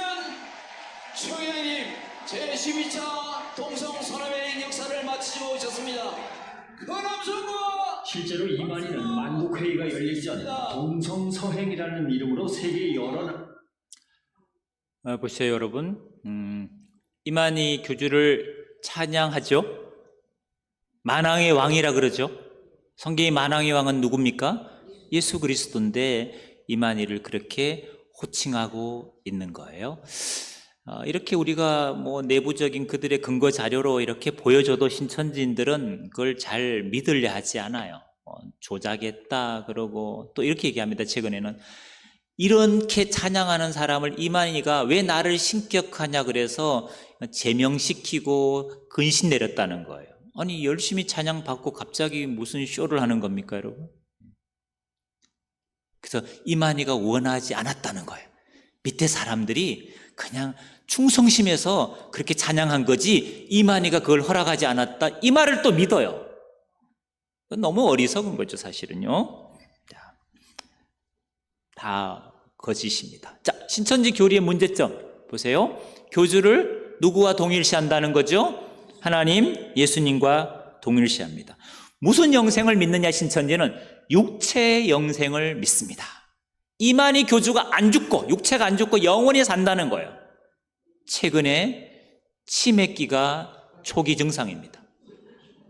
총회장님, 제12차 동성선언의 역사를 마치고 오셨습니다. 근엄성과 실제로 이만희는 만국회의가 열리기 전 동성서행이라는 이름으로 세계 여러 보세요, 여러분. 이만희 교주를 찬양하죠. 만왕의 왕이라 그러죠. 성경의 만왕의 왕은 누굽니까? 예수 그리스도인데 이만희를 그렇게 호칭하고 있는 거예요. 이렇게 우리가 내부적인 그들의 근거 자료로 이렇게 보여줘도 신천지인들은 그걸 잘 믿으려 하지 않아요. 조작했다 그러고 또 이렇게 얘기합니다. 최근에는 이렇게 찬양하는 사람을 이만희가 왜 나를 신격하냐 그래서 제명시키고 근신 내렸다는 거예요. 아니, 열심히 찬양 받고 갑자기 무슨 쇼를 하는 겁니까, 여러분? 그래서 이만희가 원하지 않았다는 거예요. 밑에 사람들이 그냥 충성심에서 그렇게 찬양한 거지 이만희가 그걸 허락하지 않았다, 이 말을 또 믿어요. 너무 어리석은 거죠, 사실은요. 다 거짓입니다. 자, 신천지 교리의 문제점 보세요. 교주를 누구와 동일시한다는 거죠? 하나님, 예수님과 동일시합니다. 무슨 영생을 믿느냐? 신천지는 육체의 영생을 믿습니다. 이만희 교주가 안 죽고, 육체가 안 죽고 영원히 산다는 거예요. 최근에 치매기가 초기 증상입니다.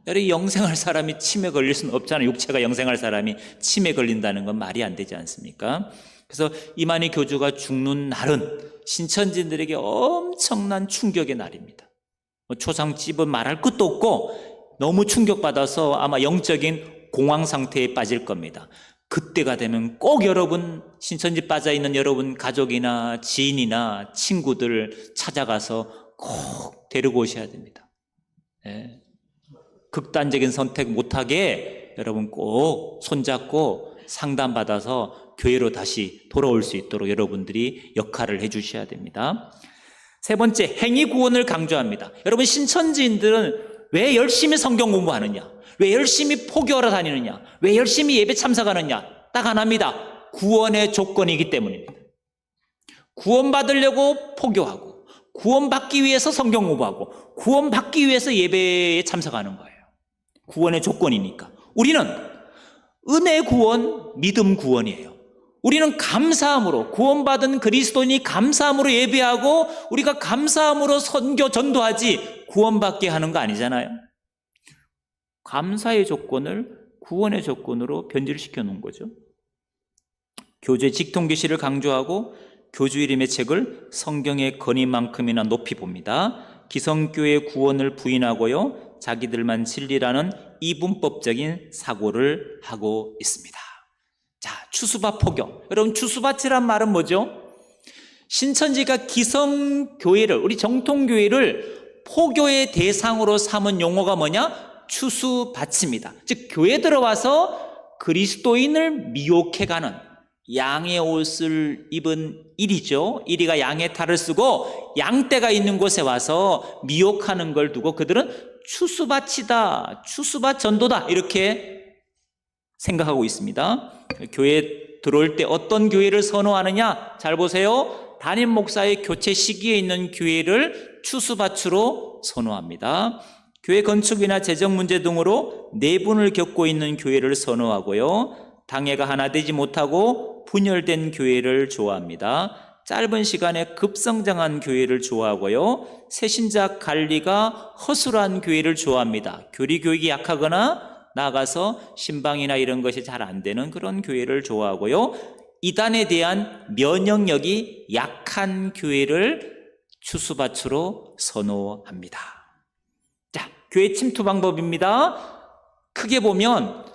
여러분, 영생할 사람이 치매 걸릴 수는 없잖아요. 육체가 영생할 사람이 치매 걸린다는 건 말이 안 되지 않습니까? 그래서 이만희 교주가 죽는 날은 신천지인들에게 엄청난 충격의 날입니다. 초상집은 말할 것도 없고 너무 충격받아서 아마 영적인 공황 상태에 빠질 겁니다. 그때가 되면 꼭 여러분, 신천지 빠져있는 여러분 가족이나 지인이나 친구들 찾아가서 꼭 데리고 오셔야 됩니다. 네. 극단적인 선택 못하게 여러분 꼭 손잡고 상담받아서 교회로 다시 돌아올 수 있도록 여러분들이 역할을 해주셔야 됩니다. 세 번째, 행위 구원을 강조합니다. 여러분, 신천지인들은 왜 열심히 성경 공부하느냐? 왜 열심히 포교하러 다니느냐? 왜 열심히 예배 참석하느냐? 딱 하나입니다. 구원의 조건이기 때문입니다. 구원받으려고 포교하고, 구원받기 위해서 성경 공부하고, 구원받기 위해서 예배에 참석하는 거예요. 구원의 조건이니까. 우리는 은혜 구원, 믿음 구원이에요. 우리는 감사함으로, 구원받은 그리스도인이 감사함으로 예배하고 우리가 감사함으로 선교 전도하지 구원받게 하는 거 아니잖아요. 감사의 조건을 구원의 조건으로 변질시켜 놓은 거죠. 교주의 직통계시를 강조하고 교주 이름의 책을 성경의 건의만큼이나 높이 봅니다. 기성교의 구원을 부인하고요, 자기들만 진리라는 이분법적인 사고를 하고 있습니다. 자, 추수밭 포교. 여러분, 추수밭이란 말은 뭐죠? 신천지가 기성교회를, 우리 정통교회를 포교의 대상으로 삼은 용어가 뭐냐? 추수밭입니다. 즉, 교회 들어와서 그리스도인을 미혹해가는, 양의 옷을 입은 이리죠. 이리가 양의 탈을 쓰고 양떼가 있는 곳에 와서 미혹하는 걸 두고 그들은 추수밭이다, 추수밭 전도다, 이렇게 생각하고 있습니다. 교회에 들어올 때 어떤 교회를 선호하느냐? 잘 보세요. 담임 목사의 교체 시기에 있는 교회를 추수밭으로 선호합니다. 교회 건축이나 재정 문제 등으로 내분을 겪고 있는 교회를 선호하고요, 당회가 하나 되지 못하고 분열된 교회를 좋아합니다. 짧은 시간에 급성장한 교회를 좋아하고요, 새신자 관리가 허술한 교회를 좋아합니다. 교리 교육이 약하거나 나아가서 신방이나 이런 것이 잘 안 되는 그런 교회를 좋아하고요, 이단에 대한 면역력이 약한 교회를 추수밭으로 선호합니다. 자, 교회 침투 방법입니다. 크게 보면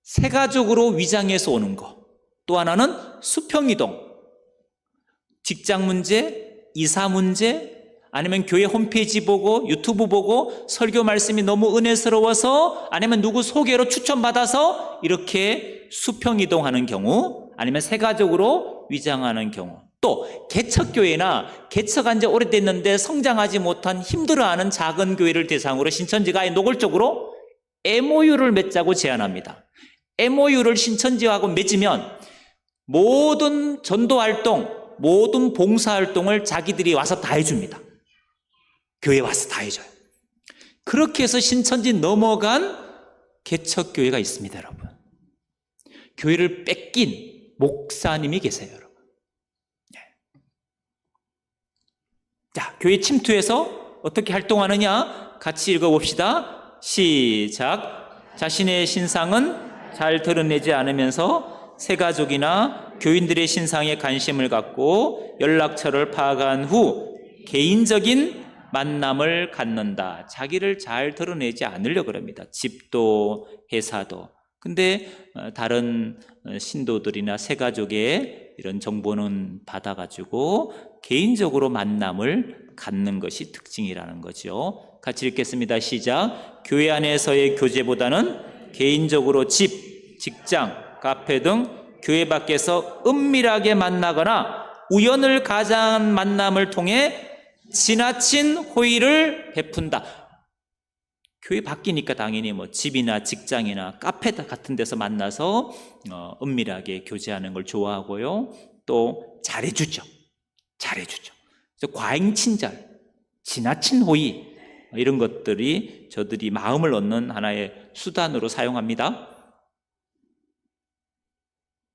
세 가족으로 위장해서 오는 거, 또 하나는 수평이동, 직장 문제, 이사 문제, 아니면 교회 홈페이지 보고 유튜브 보고 설교 말씀이 너무 은혜스러워서, 아니면 누구 소개로 추천받아서 이렇게 수평이동하는 경우, 아니면 세 가족으로 위장하는 경우, 또 개척교회나 개척한 지 오래됐는데 성장하지 못한 힘들어하는 작은 교회를 대상으로 신천지가 노골적으로 MOU를 맺자고 제안합니다. MOU를 신천지하고 맺으면 모든 전도활동, 모든 봉사활동을 자기들이 와서 다 해줍니다. 교회에 와서 다 해줘요. 그렇게 해서 신천지 넘어간 개척교회가 있습니다, 여러분. 교회를 뺏긴 목사님이 계세요, 여러분. 자, 교회 침투해서 어떻게 활동하느냐? 같이 읽어봅시다. 시작. 자신의 신상은 잘 드러내지 않으면서 새가족이나 교인들의 신상에 관심을 갖고 연락처를 파악한 후 개인적인 만남을 갖는다. 자기를 잘 드러내지 않으려고 그럽니다. 집도 회사도. 근데 다른 신도들이나 새가족의 이런 정보는 받아가지고 개인적으로 만남을 갖는 것이 특징이라는 거죠. 같이 읽겠습니다. 시작. 교회 안에서의 교제보다는 개인적으로 집, 직장, 카페 등 교회 밖에서 은밀하게 만나거나 우연을 가장한 만남을 통해 지나친 호의를 베푼다. 교회 바뀌니까 당연히 뭐 집이나 직장이나 카페 같은 데서 만나서 은밀하게 교제하는 걸 좋아하고요, 또 잘해주죠. 잘해주죠. 그래서 과잉 친절, 지나친 호의, 이런 것들이 저들이 마음을 얻는 하나의 수단으로 사용합니다.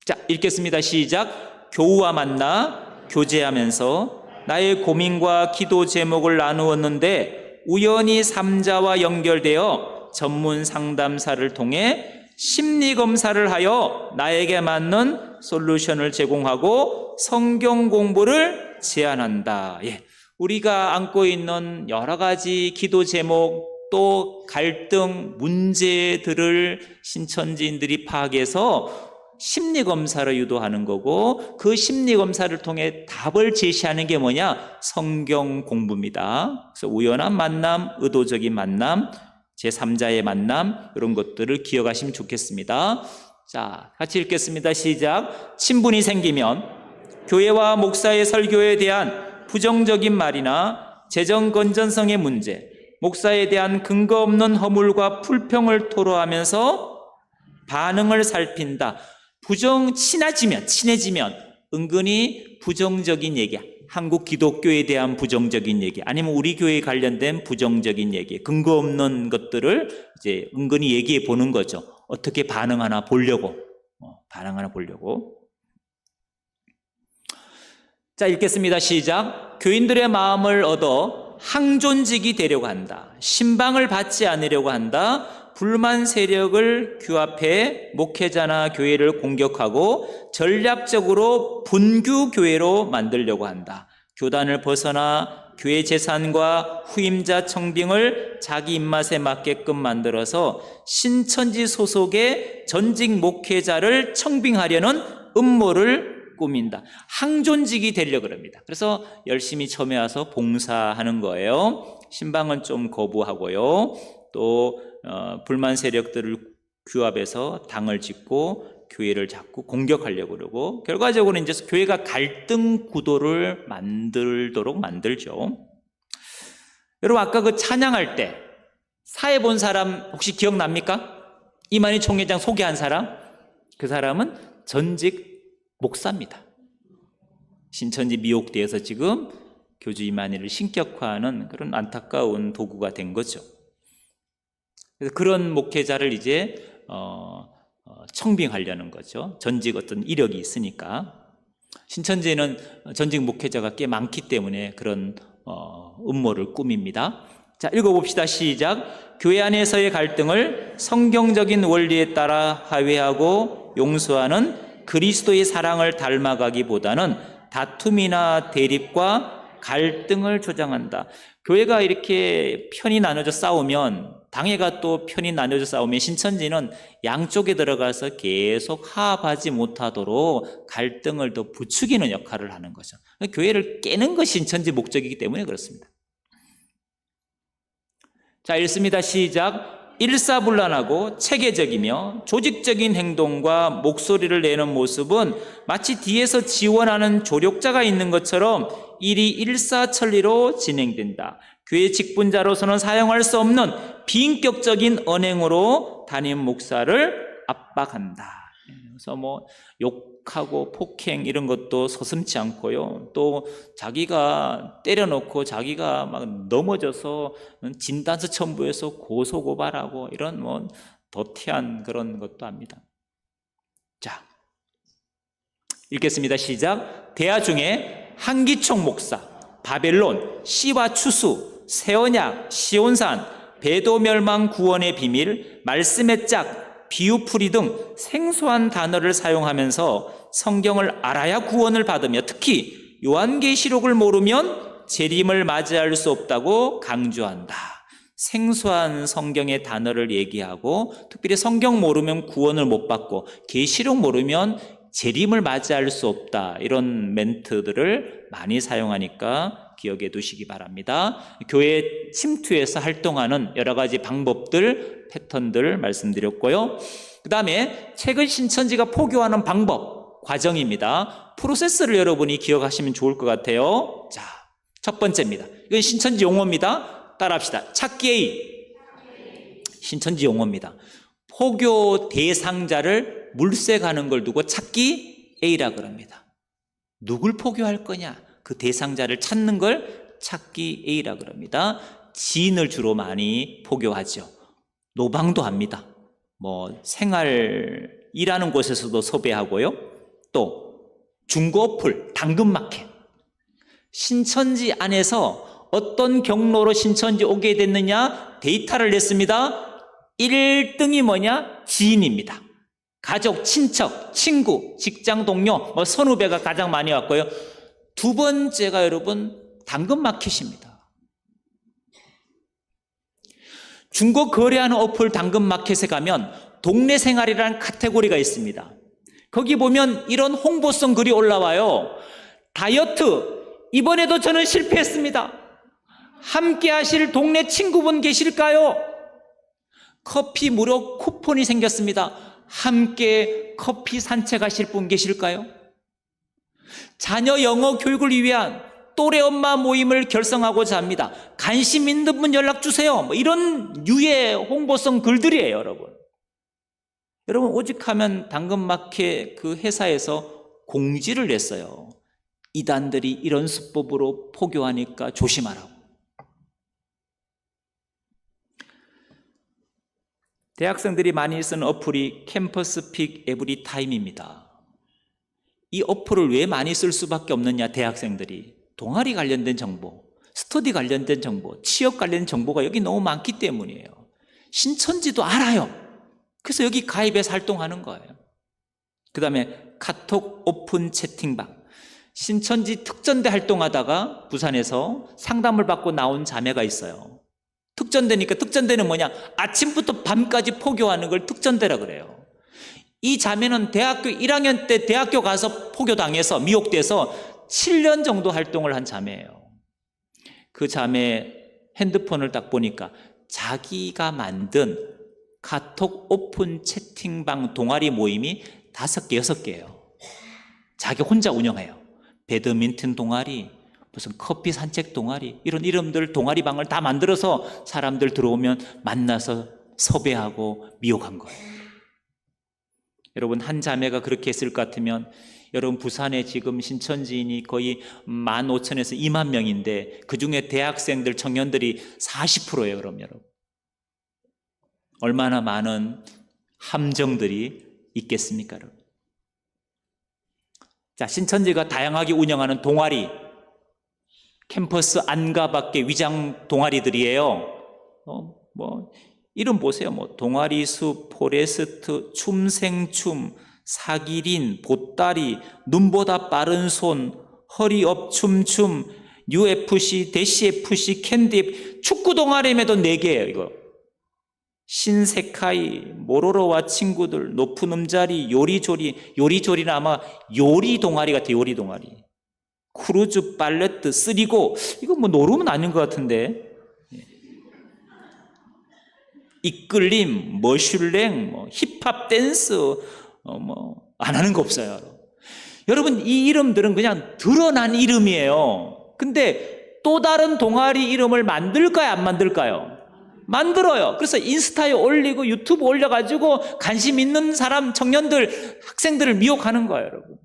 자, 읽겠습니다. 시작. 교우와 만나 교제하면서 나의 고민과 기도 제목을 나누었는데 우연히 삼자와 연결되어 전문 상담사를 통해 심리 검사를 하여 나에게 맞는 솔루션을 제공하고 성경 공부를 제안한다. 예. 우리가 안고 있는 여러 가지 기도 제목 또 갈등 문제들을 신천지인들이 파악해서 심리 검사를 유도하는 거고, 그 심리 검사를 통해 답을 제시하는 게 뭐냐? 성경 공부입니다. 그래서 우연한 만남, 의도적인 만남, 제3자의 만남, 이런 것들을 기억하시면 좋겠습니다. 자, 같이 읽겠습니다. 시작. 친분이 생기면 교회와 목사의 설교에 대한 부정적인 말이나 재정 건전성의 문제, 목사에 대한 근거 없는 허물과 불평을 토로하면서 반응을 살핀다. 친해지면 은근히 부정적인 얘기, 한국 기독교에 대한 부정적인 얘기, 아니면 우리 교회에 관련된 부정적인 얘기, 근거 없는 것들을 이제 은근히 얘기해 보는 거죠. 어떻게 반응하나 보려고. 자, 읽겠습니다. 시작. 교인들의 마음을 얻어 항존직이 되려고 한다. 신방을 받지 않으려고 한다. 불만 세력을 규합해 목회자나 교회를 공격하고 전략적으로 분규 교회로 만들려고 한다. 교단을 벗어나 교회 재산과 후임자 청빙을 자기 입맛에 맞게끔 만들어서 신천지 소속의 전직 목회자를 청빙하려는 음모를 꾸민다. 항존직이 되려고 합니다. 그래서 열심히 처음에 와서 봉사하는 거예요. 신방은 좀 거부하고요. 또 불만 세력들을 규합해서 당을 짓고 교회를 자꾸 공격하려고 그러고, 결과적으로 이제 교회가 갈등 구도를 만들도록 만들죠. 여러분, 아까 그 찬양할 때 사회 본 사람 혹시 기억납니까? 이만희 총회장 소개한 사람, 그 사람은 전직 목사입니다. 신천지 미혹대에서 지금 교주 이만희를 신격화하는 그런 안타까운 도구가 된 거죠. 그래서 그런 목회자를 이제 청빙하려는 거죠. 전직 어떤 이력이 있으니까. 신천지에는 전직 목회자가 꽤 많기 때문에 그런 음모를 꾸밉니다. 자, 읽어봅시다. 시작. 교회 안에서의 갈등을 성경적인 원리에 따라 화해하고 용서하는 그리스도의 사랑을 닮아가기보다는 다툼이나 대립과 갈등을 조장한다. 교회가 이렇게 편이 나눠져 싸우면, 당회가 또 편이 나눠져 싸우면 신천지는 양쪽에 들어가서 계속 화합하지 못하도록 갈등을 더 부추기는 역할을 하는 거죠. 교회를 깨는 것이 신천지 목적이기 때문에 그렇습니다. 자, 읽습니다. 시작. 일사불란하고 체계적이며 조직적인 행동과 목소리를 내는 모습은 마치 뒤에서 지원하는 조력자가 있는 것처럼 일이 일사천리로 진행된다. 교회 직분자로서는 사용할 수 없는 비인격적인 언행으로 담임 목사를 압박한다. 그래서 욕하고 폭행 이런 것도 서슴지 않고요. 또 자기가 때려놓고 자기가 막 넘어져서 진단서 첨부해서 고소고발하고 이런 더티한 그런 것도 합니다. 자, 읽겠습니다. 시작. 대화 중에 한기총 목사, 바벨론, 시와 추수, 세언약, 시온산, 배도멸망 구원의 비밀, 말씀의 짝, 비유풀이 등 생소한 단어를 사용하면서 성경을 알아야 구원을 받으며 특히 요한계시록을 모르면 재림을 맞이할 수 없다고 강조한다. 생소한 성경의 단어를 얘기하고, 특별히 성경 모르면 구원을 못 받고 계시록 모르면 재림을 맞이할 수 없다, 이런 멘트들을 많이 사용하니까 기억해 두시기 바랍니다. 교회 침투해서 활동하는 여러 가지 방법들, 패턴들 말씀드렸고요. 그 다음에 최근 신천지가 포교하는 방법, 과정입니다. 프로세스를 여러분이 기억하시면 좋을 것 같아요. 자, 첫 번째입니다. 이건 신천지 용어입니다. 따라합시다. 찾기 A. 신천지 용어입니다. 포교 대상자를 물색하는 걸 두고 찾기 A라 그럽니다. 누굴 포교할 거냐? 그 대상자를 찾는 걸 찾기 A라 그럽니다. 지인을 주로 많이 포교하죠. 노방도 합니다. 뭐 생활 일하는 곳에서도 섭외하고요. 또 중고 어플, 당근마켓. 신천지 안에서 어떤 경로로 신천지 오게 됐느냐? 데이터를 냈습니다. 1등이 뭐냐? 지인입니다. 가족, 친척, 친구, 직장 동료, 뭐 선후배가 가장 많이 왔고요. 두 번째가 여러분 당근마켓입니다. 중고 거래하는 어플 당근마켓에 가면 동네 생활이라는 카테고리가 있습니다. 거기 보면 이런 홍보성 글이 올라와요. 다이어트, 이번에도 저는 실패했습니다. 함께 하실 동네 친구분 계실까요? 커피 무료 쿠폰이 생겼습니다. 함께 커피 산책하실 분 계실까요? 자녀 영어 교육을 위한 또래 엄마 모임을 결성하고자 합니다. 관심 있는 분 연락 주세요. 뭐 이런 유의 홍보성 글들이에요, 여러분. 여러분, 오직하면 당근마켓 그 회사에서 공지를 냈어요. 이단들이 이런 수법으로 포교하니까 조심하라고. 대학생들이 많이 쓰는 어플이 캠퍼스픽 에브리타임입니다. 이 어플을 왜 많이 쓸 수밖에 없느냐, 대학생들이. 동아리 관련된 정보, 스터디 관련된 정보, 취업 관련된 정보가 여기 너무 많기 때문이에요. 신천지도 알아요. 그래서 여기 가입해서 활동하는 거예요. 그 다음에 카톡 오픈 채팅방. 신천지 특전대 활동하다가 부산에서 상담을 받고 나온 자매가 있어요. 특전대니까 특전대는 뭐냐? 아침부터 밤까지 포교하는 걸 특전대라 그래요. 이 자매는 대학교 1학년 때 대학교 가서 포교당해서 미혹돼서 7년 정도 활동을 한 자매예요. 그 자매 핸드폰을 딱 보니까 자기가 만든 카톡 오픈 채팅방 동아리 모임이 5개, 6개예요. 자기 혼자 운영해요. 배드민턴 동아리, 무슨 커피 산책 동아리, 이런 이름들 동아리방을 다 만들어서 사람들 들어오면 만나서 섭외하고 미혹한 거예요. 여러분, 한 자매가 그렇게 했을 것 같으면 여러분, 부산에 지금 신천지인이 거의 15,000에서 2만 명인데 그중에 대학생들, 청년들이 40%예요. 그럼 여러분, 얼마나 많은 함정들이 있겠습니까, 여러분? 자, 신천지가 다양하게 운영하는 동아리, 캠퍼스 안과 밖의 위장 동아리들이에요. 이름 보세요. 동아리숲, 포레스트, 춤생춤, 사기린, 보따리, 눈보다 빠른 손, 허리업 춤춤, UFC, 대시FC, 캔디, 축구 동아리에도 4개예요, 이거. 신세카이, 모로로와 친구들, 높은 음자리, 요리조리는 아마 요리 동아리 같아요, 요리 동아리. 크루즈, 발레트, 쓰리고, 이거 노름은 아닌 것 같은데. 이끌림, 머슐랭, 힙합 댄스, 안 하는 거 없어요. 여러분, 이 이름들은 그냥 드러난 이름이에요. 근데 또 다른 동아리 이름을 만들까요, 안 만들까요? 만들어요. 그래서 인스타에 올리고 유튜브 올려가지고 관심 있는 사람, 청년들, 학생들을 미혹하는 거예요, 여러분.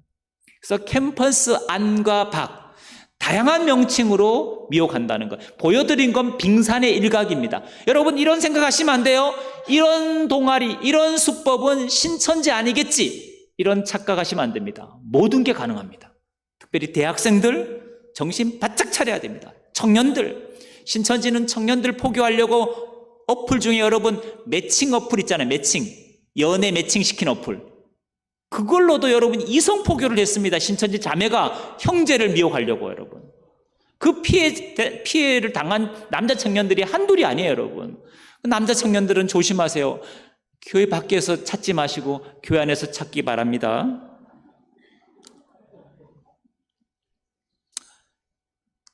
그래서 캠퍼스 안과 밖, 다양한 명칭으로 미혹한다는 거예요. 보여드린 건 빙산의 일각입니다. 여러분, 이런 생각하시면 안 돼요. 이런 동아리, 이런 수법은 신천지 아니겠지, 이런 착각하시면 안 됩니다. 모든 게 가능합니다. 특별히 대학생들 정신 바짝 차려야 됩니다. 청년들, 신천지는 청년들 포교하려고 어플 중에 여러분 매칭 어플 있잖아요. 매칭, 연애 매칭 시킨 어플, 그걸로도 여러분 이성 포교를 했습니다. 신천지 자매가 형제를 미혹하려고. 여러분, 그 피해를 당한 남자 청년들이 한둘이 아니에요. 여러분, 남자 청년들은 조심하세요. 교회 밖에서 찾지 마시고 교회 안에서 찾기 바랍니다.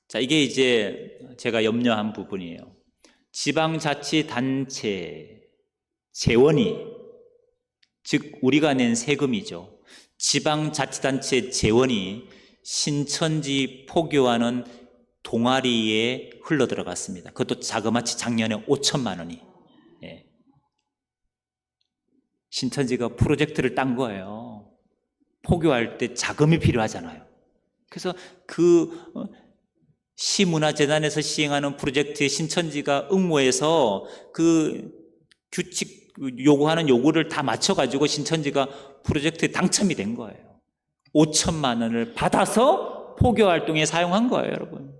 자, 이게 이제 제가 염려한 부분이에요. 지방자치단체 재원이, 즉 우리가 낸 세금이죠. 지방자치단체 재원이 신천지 포교하는 동아리에 흘러들어갔습니다. 그것도 자그마치 작년에 5천만 원이. 신천지가 프로젝트를 딴 거예요. 포교할 때 자금이 필요하잖아요. 그래서 시문화재단에서 시행하는 프로젝트의 신천지가 응모해서 그 규칙 요구하는 요구를 다 맞춰가지고 신천지가 프로젝트에 당첨이 된 거예요. 5천만 원을 받아서 포교 활동에 사용한 거예요, 여러분.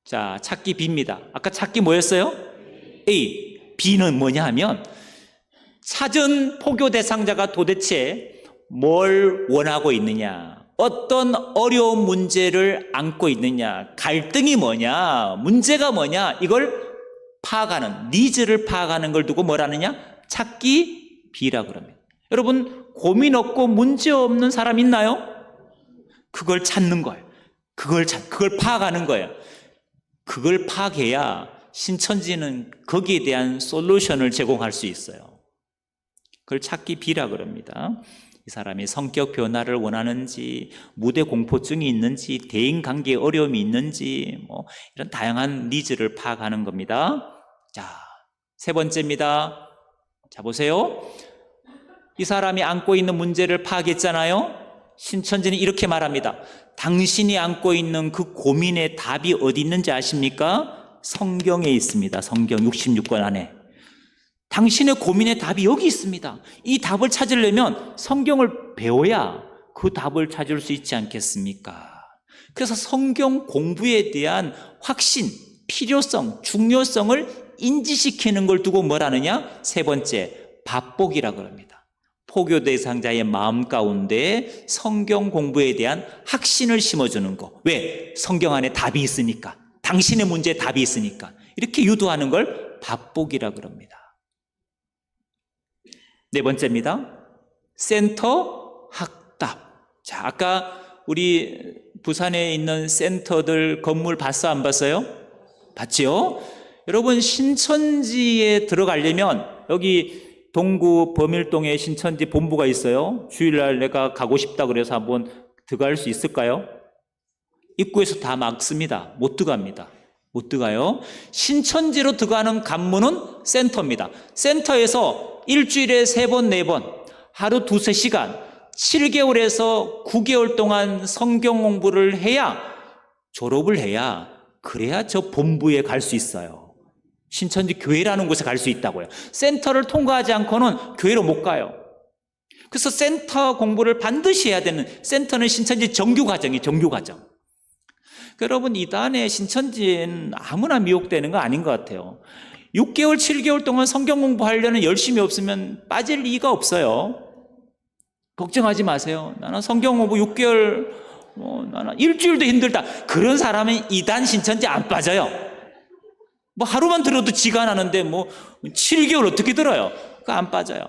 자, 찾기 B입니다. 아까 찾기 뭐였어요? A. B는 뭐냐 하면 찾은 포교 대상자가 도대체 뭘 원하고 있느냐, 어떤 어려운 문제를 안고 있느냐, 갈등이 뭐냐, 문제가 뭐냐, 이걸 파악하는, 니즈를 파악하는 걸 두고 뭐라느냐? 찾기 B라고 그럽니다. 여러분, 고민 없고 문제 없는 사람 있나요? 그걸 찾는 거예요. 그걸 파악하는 거예요. 그걸 파악해야 신천지는 거기에 대한 솔루션을 제공할 수 있어요. 그걸 찾기 B라 그럽니다. 이 사람이 성격 변화를 원하는지, 무대 공포증이 있는지, 대인관계에 어려움이 있는지, 뭐 이런 다양한 니즈를 파악하는 겁니다. 자, 세 번째입니다. 자, 보세요. 이 사람이 안고 있는 문제를 파악했잖아요. 신천지는 이렇게 말합니다. 당신이 안고 있는 그 고민의 답이 어디 있는지 아십니까? 성경에 있습니다. 성경 66권 안에. 당신의 고민의 답이 여기 있습니다. 이 답을 찾으려면 성경을 배워야 그 답을 찾을 수 있지 않겠습니까? 그래서 성경 공부에 대한 확신, 필요성, 중요성을 인지시키는 걸 두고 뭐라느냐? 세 번째, 밥복이라고 합니다. 포교 대상자의 마음 가운데 성경 공부에 대한 확신을 심어주는 거. 왜? 성경 안에 답이 있으니까. 당신의 문제에 답이 있으니까. 이렇게 유도하는 걸 밥복이라고 합니다. 네 번째입니다. 센터 학답. 자, 아까 우리 부산에 있는 센터들 건물 봤어, 안 봤어요? 봤죠? 여러분, 신천지에 들어가려면 여기 동구 범일동에 신천지 본부가 있어요. 주일날 내가 가고 싶다 그래서 한번 들어갈 수 있을까요? 입구에서 다 막습니다. 못 들어갑니다. 못 들어가요. 신천지로 들어가는 관문은 센터입니다. 센터에서 일주일에 3번, 4번, 하루 2-3시간, 7개월에서 9개월 동안 성경 공부를 해야, 졸업을 해야, 그래야 저 본부에 갈 수 있어요. 신천지 교회라는 곳에 갈 수 있다고요. 센터를 통과하지 않고는 교회로 못 가요. 그래서 센터 공부를 반드시 해야 되는, 센터는 신천지 정규과정이에요. 정규과정. 여러분, 이단의 신천지는 아무나 미혹되는 거 아닌 것 같아요. 6개월, 7개월 동안 성경 공부하려는 열심이 없으면 빠질 리가 없어요. 걱정하지 마세요. 나는 성경 공부 6개월, 나는 일주일도 힘들다. 그런 사람은 이단 신천지 안 빠져요. 뭐 하루만 들어도 지가 나는데 뭐 7개월 어떻게 들어요? 그거 안 빠져요.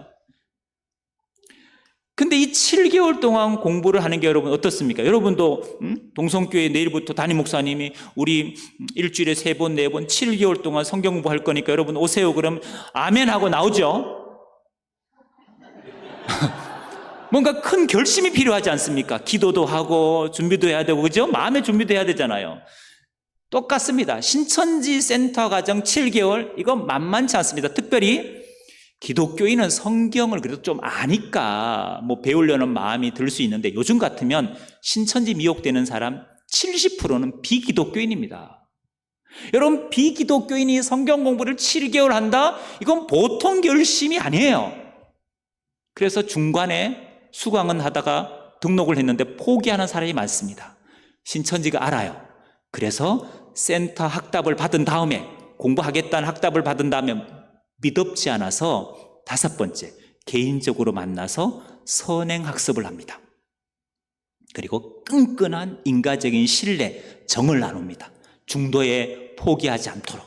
근데 이 7개월 동안 공부를 하는 게 여러분 어떻습니까? 여러분도 동성교회 내일부터 담임 목사님이 우리 일주일에 3번, 4번, 7개월 동안 성경 공부할 거니까 여러분 오세요. 그럼 아멘 하고 나오죠? 뭔가 큰 결심이 필요하지 않습니까? 기도도 하고 준비도 해야 되고, 그죠? 마음의 준비도 해야 되잖아요. 똑같습니다. 신천지 센터 과정 7개월, 이건 만만치 않습니다. 특별히 기독교인은 성경을 그래도 좀 아니까 뭐 배우려는 마음이 들 수 있는데, 요즘 같으면 신천지 미혹되는 사람 70%는 비기독교인입니다. 여러분, 비기독교인이 성경 공부를 7개월 한다? 이건 보통 결심이 아니에요. 그래서 중간에 수강은 하다가 등록을 했는데 포기하는 사람이 많습니다. 신천지가 알아요. 그래서 센터 학답을 받은 다음에, 공부하겠다는 학답을 받은 다음에 믿업지 않아서 5번째, 개인적으로 만나서 선행학습을 합니다. 그리고 끈끈한 인간적인 신뢰, 정을 나눕니다. 중도에 포기하지 않도록.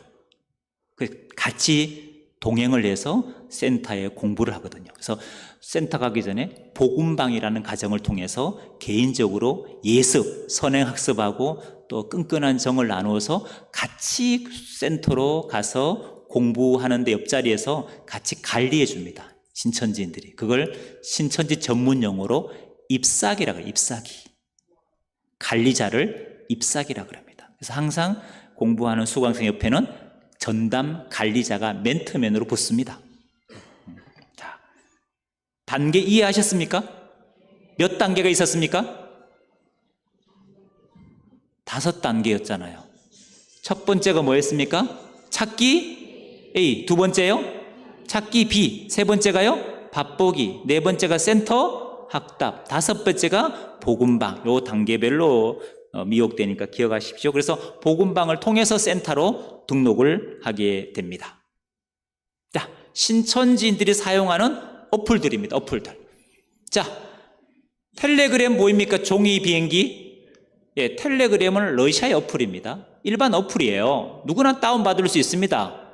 같이 동행을 해서 센터에 공부를 하거든요. 그래서 센터 가기 전에 복음방이라는 과정을 통해서 개인적으로 예습, 선행학습하고 또 끈끈한 정을 나누어서 같이 센터로 가서 공부하는데 옆자리에서 같이 관리해 줍니다. 신천지인들이. 그걸 신천지 전문 용어로 ip사기라고 해요. ip사기. 관리자를 ip사기라고 합니다. 그래서 항상 공부하는 수강생 옆에는 전담 관리자가 멘토맨으로 붙습니다. 자, 단계 이해하셨습니까? 몇 단계가 있었습니까? 5단계였잖아요. 첫 번째가 뭐였습니까? 찾기 A. 두 번째요? 찾기 B. 세 번째가요? 밥보기. 네 번째가 센터 학답. 다섯 번째가 복음방. 요 단계별로 미혹되니까 기억하십시오. 그래서 복음방을 통해서 센터로 등록을 하게 됩니다. 자, 신천지인들이 사용하는 어플들입니다. 어플들. 자, 텔레그램 보입니까? 종이 비행기. 예, 텔레그램은 러시아의 어플입니다. 일반 어플이에요. 누구나 다운받을 수 있습니다.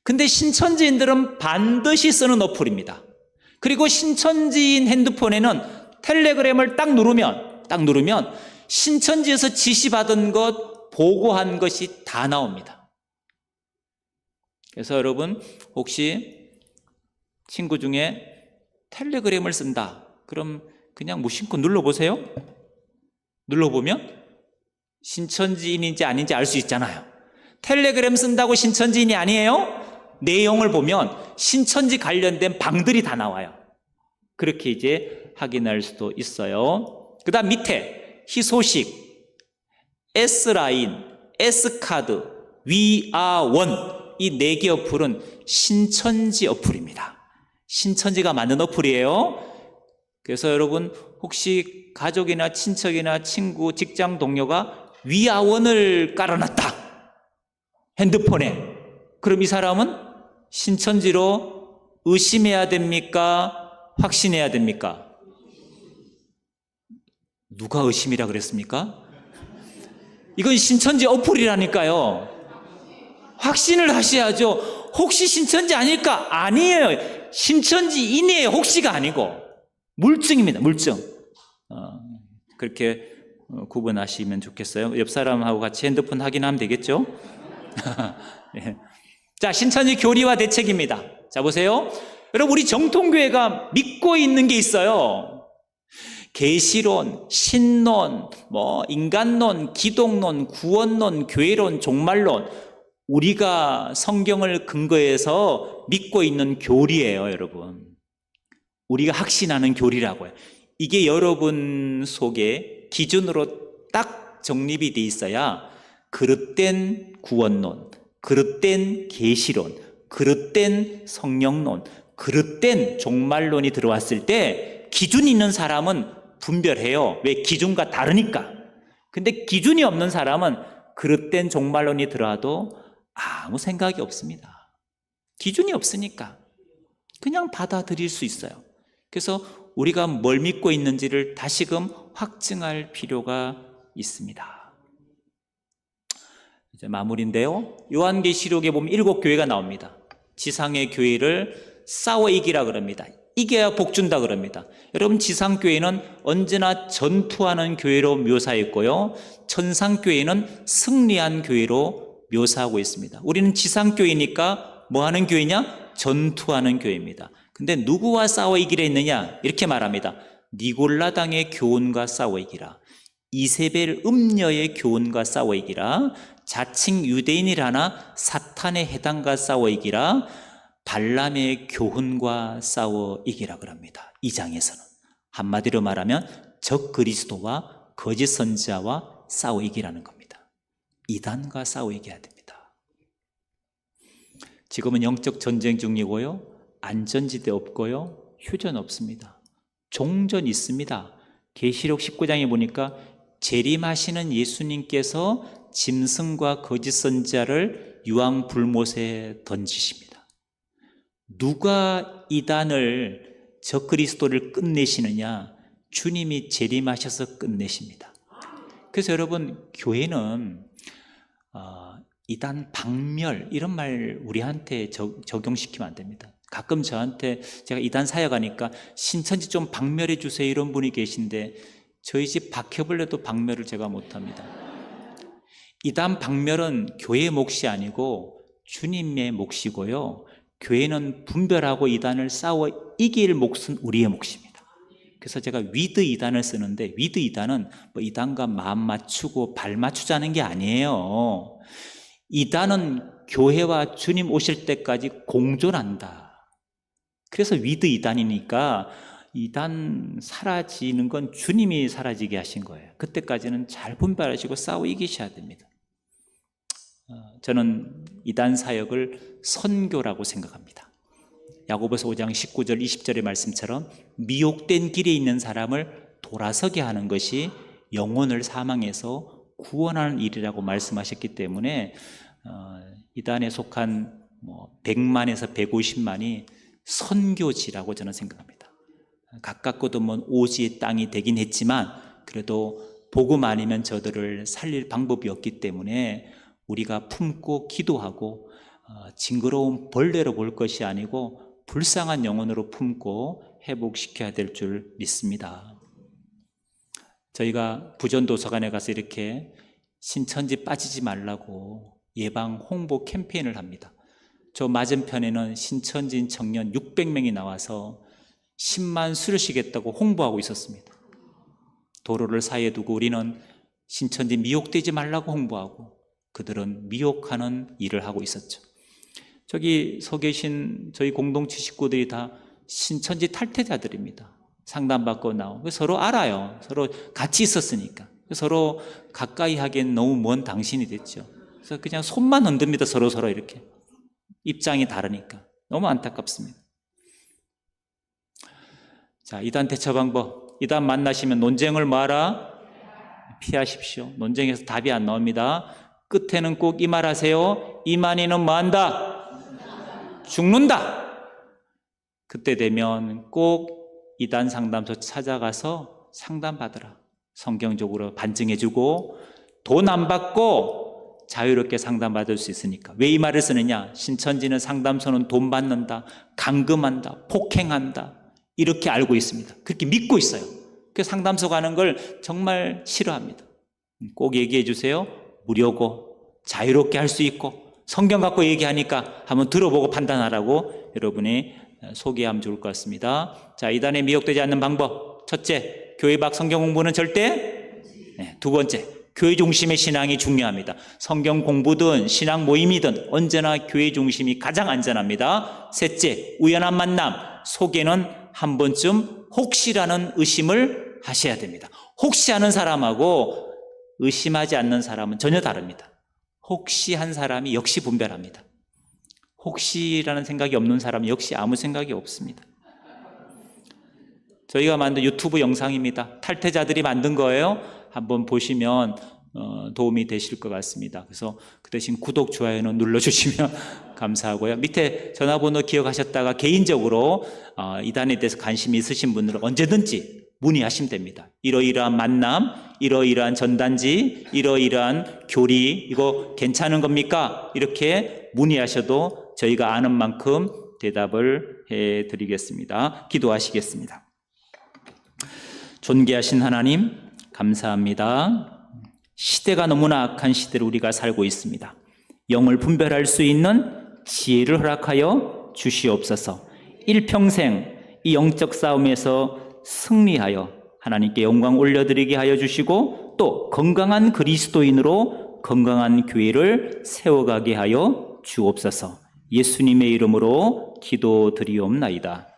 근데 신천지인들은 반드시 쓰는 어플입니다. 그리고 신천지인 핸드폰에는 텔레그램을 딱 누르면 신천지에서 지시받은 것, 보고한 것이 다 나옵니다. 그래서 여러분, 혹시 친구 중에 텔레그램을 쓴다. 그럼 그냥 무심코 눌러보세요. 눌러보면 신천지인인지 아닌지 알 수 있잖아요. 텔레그램 쓴다고 신천지인이 아니에요? 내용을 보면 신천지 관련된 방들이 다 나와요. 그렇게 이제 확인할 수도 있어요. 그 다음 밑에 희소식, S라인, S카드, 위아원 이 4개 어플은 신천지 어플입니다. 신천지가 만든 어플이에요. 그래서 여러분 혹시 가족이나 친척이나 친구, 직장 동료가 위아원을 깔아놨다. 핸드폰에. 그럼 이 사람은 신천지로 의심해야 됩니까? 확신해야 됩니까? 누가 의심이라 그랬습니까? 이건 신천지 어플이라니까요. 확신을 하셔야죠. 혹시 신천지 아닐까? 아니에요. 신천지인이에요. 혹시가 아니고 물증입니다. 물증. 그렇게 구분하시면 좋겠어요. 옆 사람하고 같이 핸드폰 확인하면 되겠죠? 네. 자, 신천지 교리와 대책입니다. 자, 보세요. 여러분, 우리 정통교회가 믿고 있는 게 있어요. 계시론, 신론, 인간론, 기독론, 구원론, 교회론, 종말론. 우리가 성경을 근거해서 믿고 있는 교리예요, 여러분. 우리가 확신하는 교리라고요. 이게 여러분 속에 기준으로 딱 정립이 돼 있어야 그릇된 구원론, 그릇된 계시론, 그릇된 성령론, 그릇된 종말론이 들어왔을 때 기준이 있는 사람은 분별해요. 왜? 기준과 다르니까. 근데 기준이 없는 사람은 그릇된 종말론이 들어와도 아무 생각이 없습니다. 기준이 없으니까 그냥 받아들일 수 있어요. 그래서 우리가 뭘 믿고 있는지를 다시금 확증할 필요가 있습니다. 이제 마무리인데요. 요한계시록에 보면 7교회가 나옵니다. 지상의 교회를 싸워 이기라 그럽니다. 이겨야 복 준다 그럽니다. 여러분, 지상교회는 언제나 전투하는 교회로 묘사했고요. 천상교회는 승리한 교회로 묘사하고 있습니다. 우리는 지상교회니까 뭐 하는 교회냐? 전투하는 교회입니다. 근데 누구와 싸워 이기라 했느냐? 이렇게 말합니다. 니골라당의 교훈과 싸워 이기라. 이세벨 음녀의 교훈과 싸워 이기라. 자칭 유대인이라나 사탄의 해당과 싸워 이기라. 발람의 교훈과 싸워 이기라 그럽니다. 이 장에서는 한마디로 말하면 적 그리스도와 거짓 선지자와 싸워 이기라는 겁니다. 이단과 싸워 이겨야 됩니다. 지금은 영적 전쟁 중이고요. 안전지대 없고요. 휴전 없습니다. 종전 있습니다. 계시록 19장에 보니까 재림하시는 예수님께서 짐승과 거짓 선지자를 유황 불못에 던지십니다. 누가 이단을 적그리스도를 끝내시느냐? 주님이 재림하셔서 끝내십니다. 그래서 여러분, 교회는 이단 박멸 이런 말 우리한테 적용시키면 안 됩니다. 가끔 저한테 제가 이단 사역하니까 신천지 좀 박멸해 주세요 이런 분이 계신데 저희 집 바퀴벌레도 박멸을 제가 못합니다. 이단 박멸은 교회의 몫이 아니고 주님의 몫이고요. 교회는 분별하고 이단을 싸워 이길 몫은 우리의 몫입니다. 그래서 제가 위드 이단을 쓰는데 위드 이단은 뭐 이단과 마음 맞추고 발 맞추자는 게 아니에요. 이단은 교회와 주님 오실 때까지 공존한다. 그래서 위드 이단이니까 이단 사라지는 건 주님이 사라지게 하신 거예요. 그때까지는 잘 분별하시고 싸워 이기셔야 됩니다. 저는 이단 사역을 선교라고 생각합니다. 야고보서 5장 19절 20절의 말씀처럼 미혹된 길에 있는 사람을 돌아서게 하는 것이 영혼을 사망에서 구원하는 일이라고 말씀하셨기 때문에 이단에 속한 100만에서 150만이 선교지라고 저는 생각합니다. 가깝고도 먼 오지의 땅이 되긴 했지만 그래도 복음 아니면 저들을 살릴 방법이 없기 때문에 우리가 품고 기도하고 징그러운 벌레로 볼 것이 아니고 불쌍한 영혼으로 품고 회복시켜야 될 줄 믿습니다. 저희가 부전도서관에 가서 이렇게 신천지 빠지지 말라고 예방 홍보 캠페인을 합니다. 저 맞은편에는 신천지인 청년 600명이 나와서 10만 수료시겠다고 홍보하고 있었습니다. 도로를 사이에 두고 우리는 신천지 미혹되지 말라고 홍보하고 그들은 미혹하는 일을 하고 있었죠. 저기 서 계신 저희 공동체 식구들이 다 신천지 탈퇴자들입니다. 상담받고 나오고 서로 알아요. 서로 같이 있었으니까. 서로 가까이 하기엔 너무 먼 당신이 됐죠. 그래서 그냥 손만 흔듭니다. 서로 이렇게. 입장이 다르니까. 너무 안타깝습니다. 자, 이단 대처 방법. 이단 만나시면 논쟁을 뭐하라? 피하십시오. 논쟁에서 답이 안 나옵니다. 끝에는 꼭 이 말 하세요. 이만희는 뭐한다? 죽는다. 그때 되면 꼭 이단 상담소 찾아가서 상담받으라. 성경적으로 반증해주고 돈 안 받고 자유롭게 상담받을 수 있으니까. 왜 이 말을 쓰느냐? 신천지는 상담소는 돈 받는다, 감금한다, 폭행한다 이렇게 알고 있습니다. 그렇게 믿고 있어요. 그래서 상담소 가는 걸 정말 싫어합니다. 꼭 얘기해 주세요. 무료고 자유롭게 할 수 있고 성경 갖고 얘기하니까 한번 들어보고 판단하라고 여러분이 소개하면 좋을 것 같습니다. 자, 이단에 미혹되지 않는 방법. 첫째, 교회 밖 성경 공부는 절대. 두 번째, 교회 중심의 신앙이 중요합니다. 성경 공부든 신앙 모임이든 언제나 교회 중심이 가장 안전합니다. 셋째, 우연한 만남. 속에는 한 번쯤 혹시라는 의심을 하셔야 됩니다. 혹시 하는 사람하고 의심하지 않는 사람은 전혀 다릅니다. 혹시 한 사람이 역시 분별합니다. 혹시라는 생각이 없는 사람은 역시 아무 생각이 없습니다. 저희가 만든 유튜브 영상입니다. 탈퇴자들이 만든 거예요. 한번 보시면 도움이 되실 것 같습니다. 그래서 그 대신 구독, 좋아요는 눌러주시면 감사하고요. 밑에 전화번호 기억하셨다가 개인적으로 이단에 대해서 관심이 있으신 분들은 언제든지 문의하시면 됩니다. 이러이러한 만남, 이러이러한 전단지, 이러이러한 교리, 이거 괜찮은 겁니까? 이렇게 문의하셔도 저희가 아는 만큼 대답을 해드리겠습니다. 기도하시겠습니다. 존귀하신 하나님, 감사합니다. 시대가 너무나 악한 시대를 우리가 살고 있습니다. 영을 분별할 수 있는 지혜를 허락하여 주시옵소서. 일평생 이 영적 싸움에서 승리하여 하나님께 영광 올려드리게 하여 주시고 또 건강한 그리스도인으로 건강한 교회를 세워가게 하여 주옵소서. 예수님의 이름으로 기도드리옵나이다.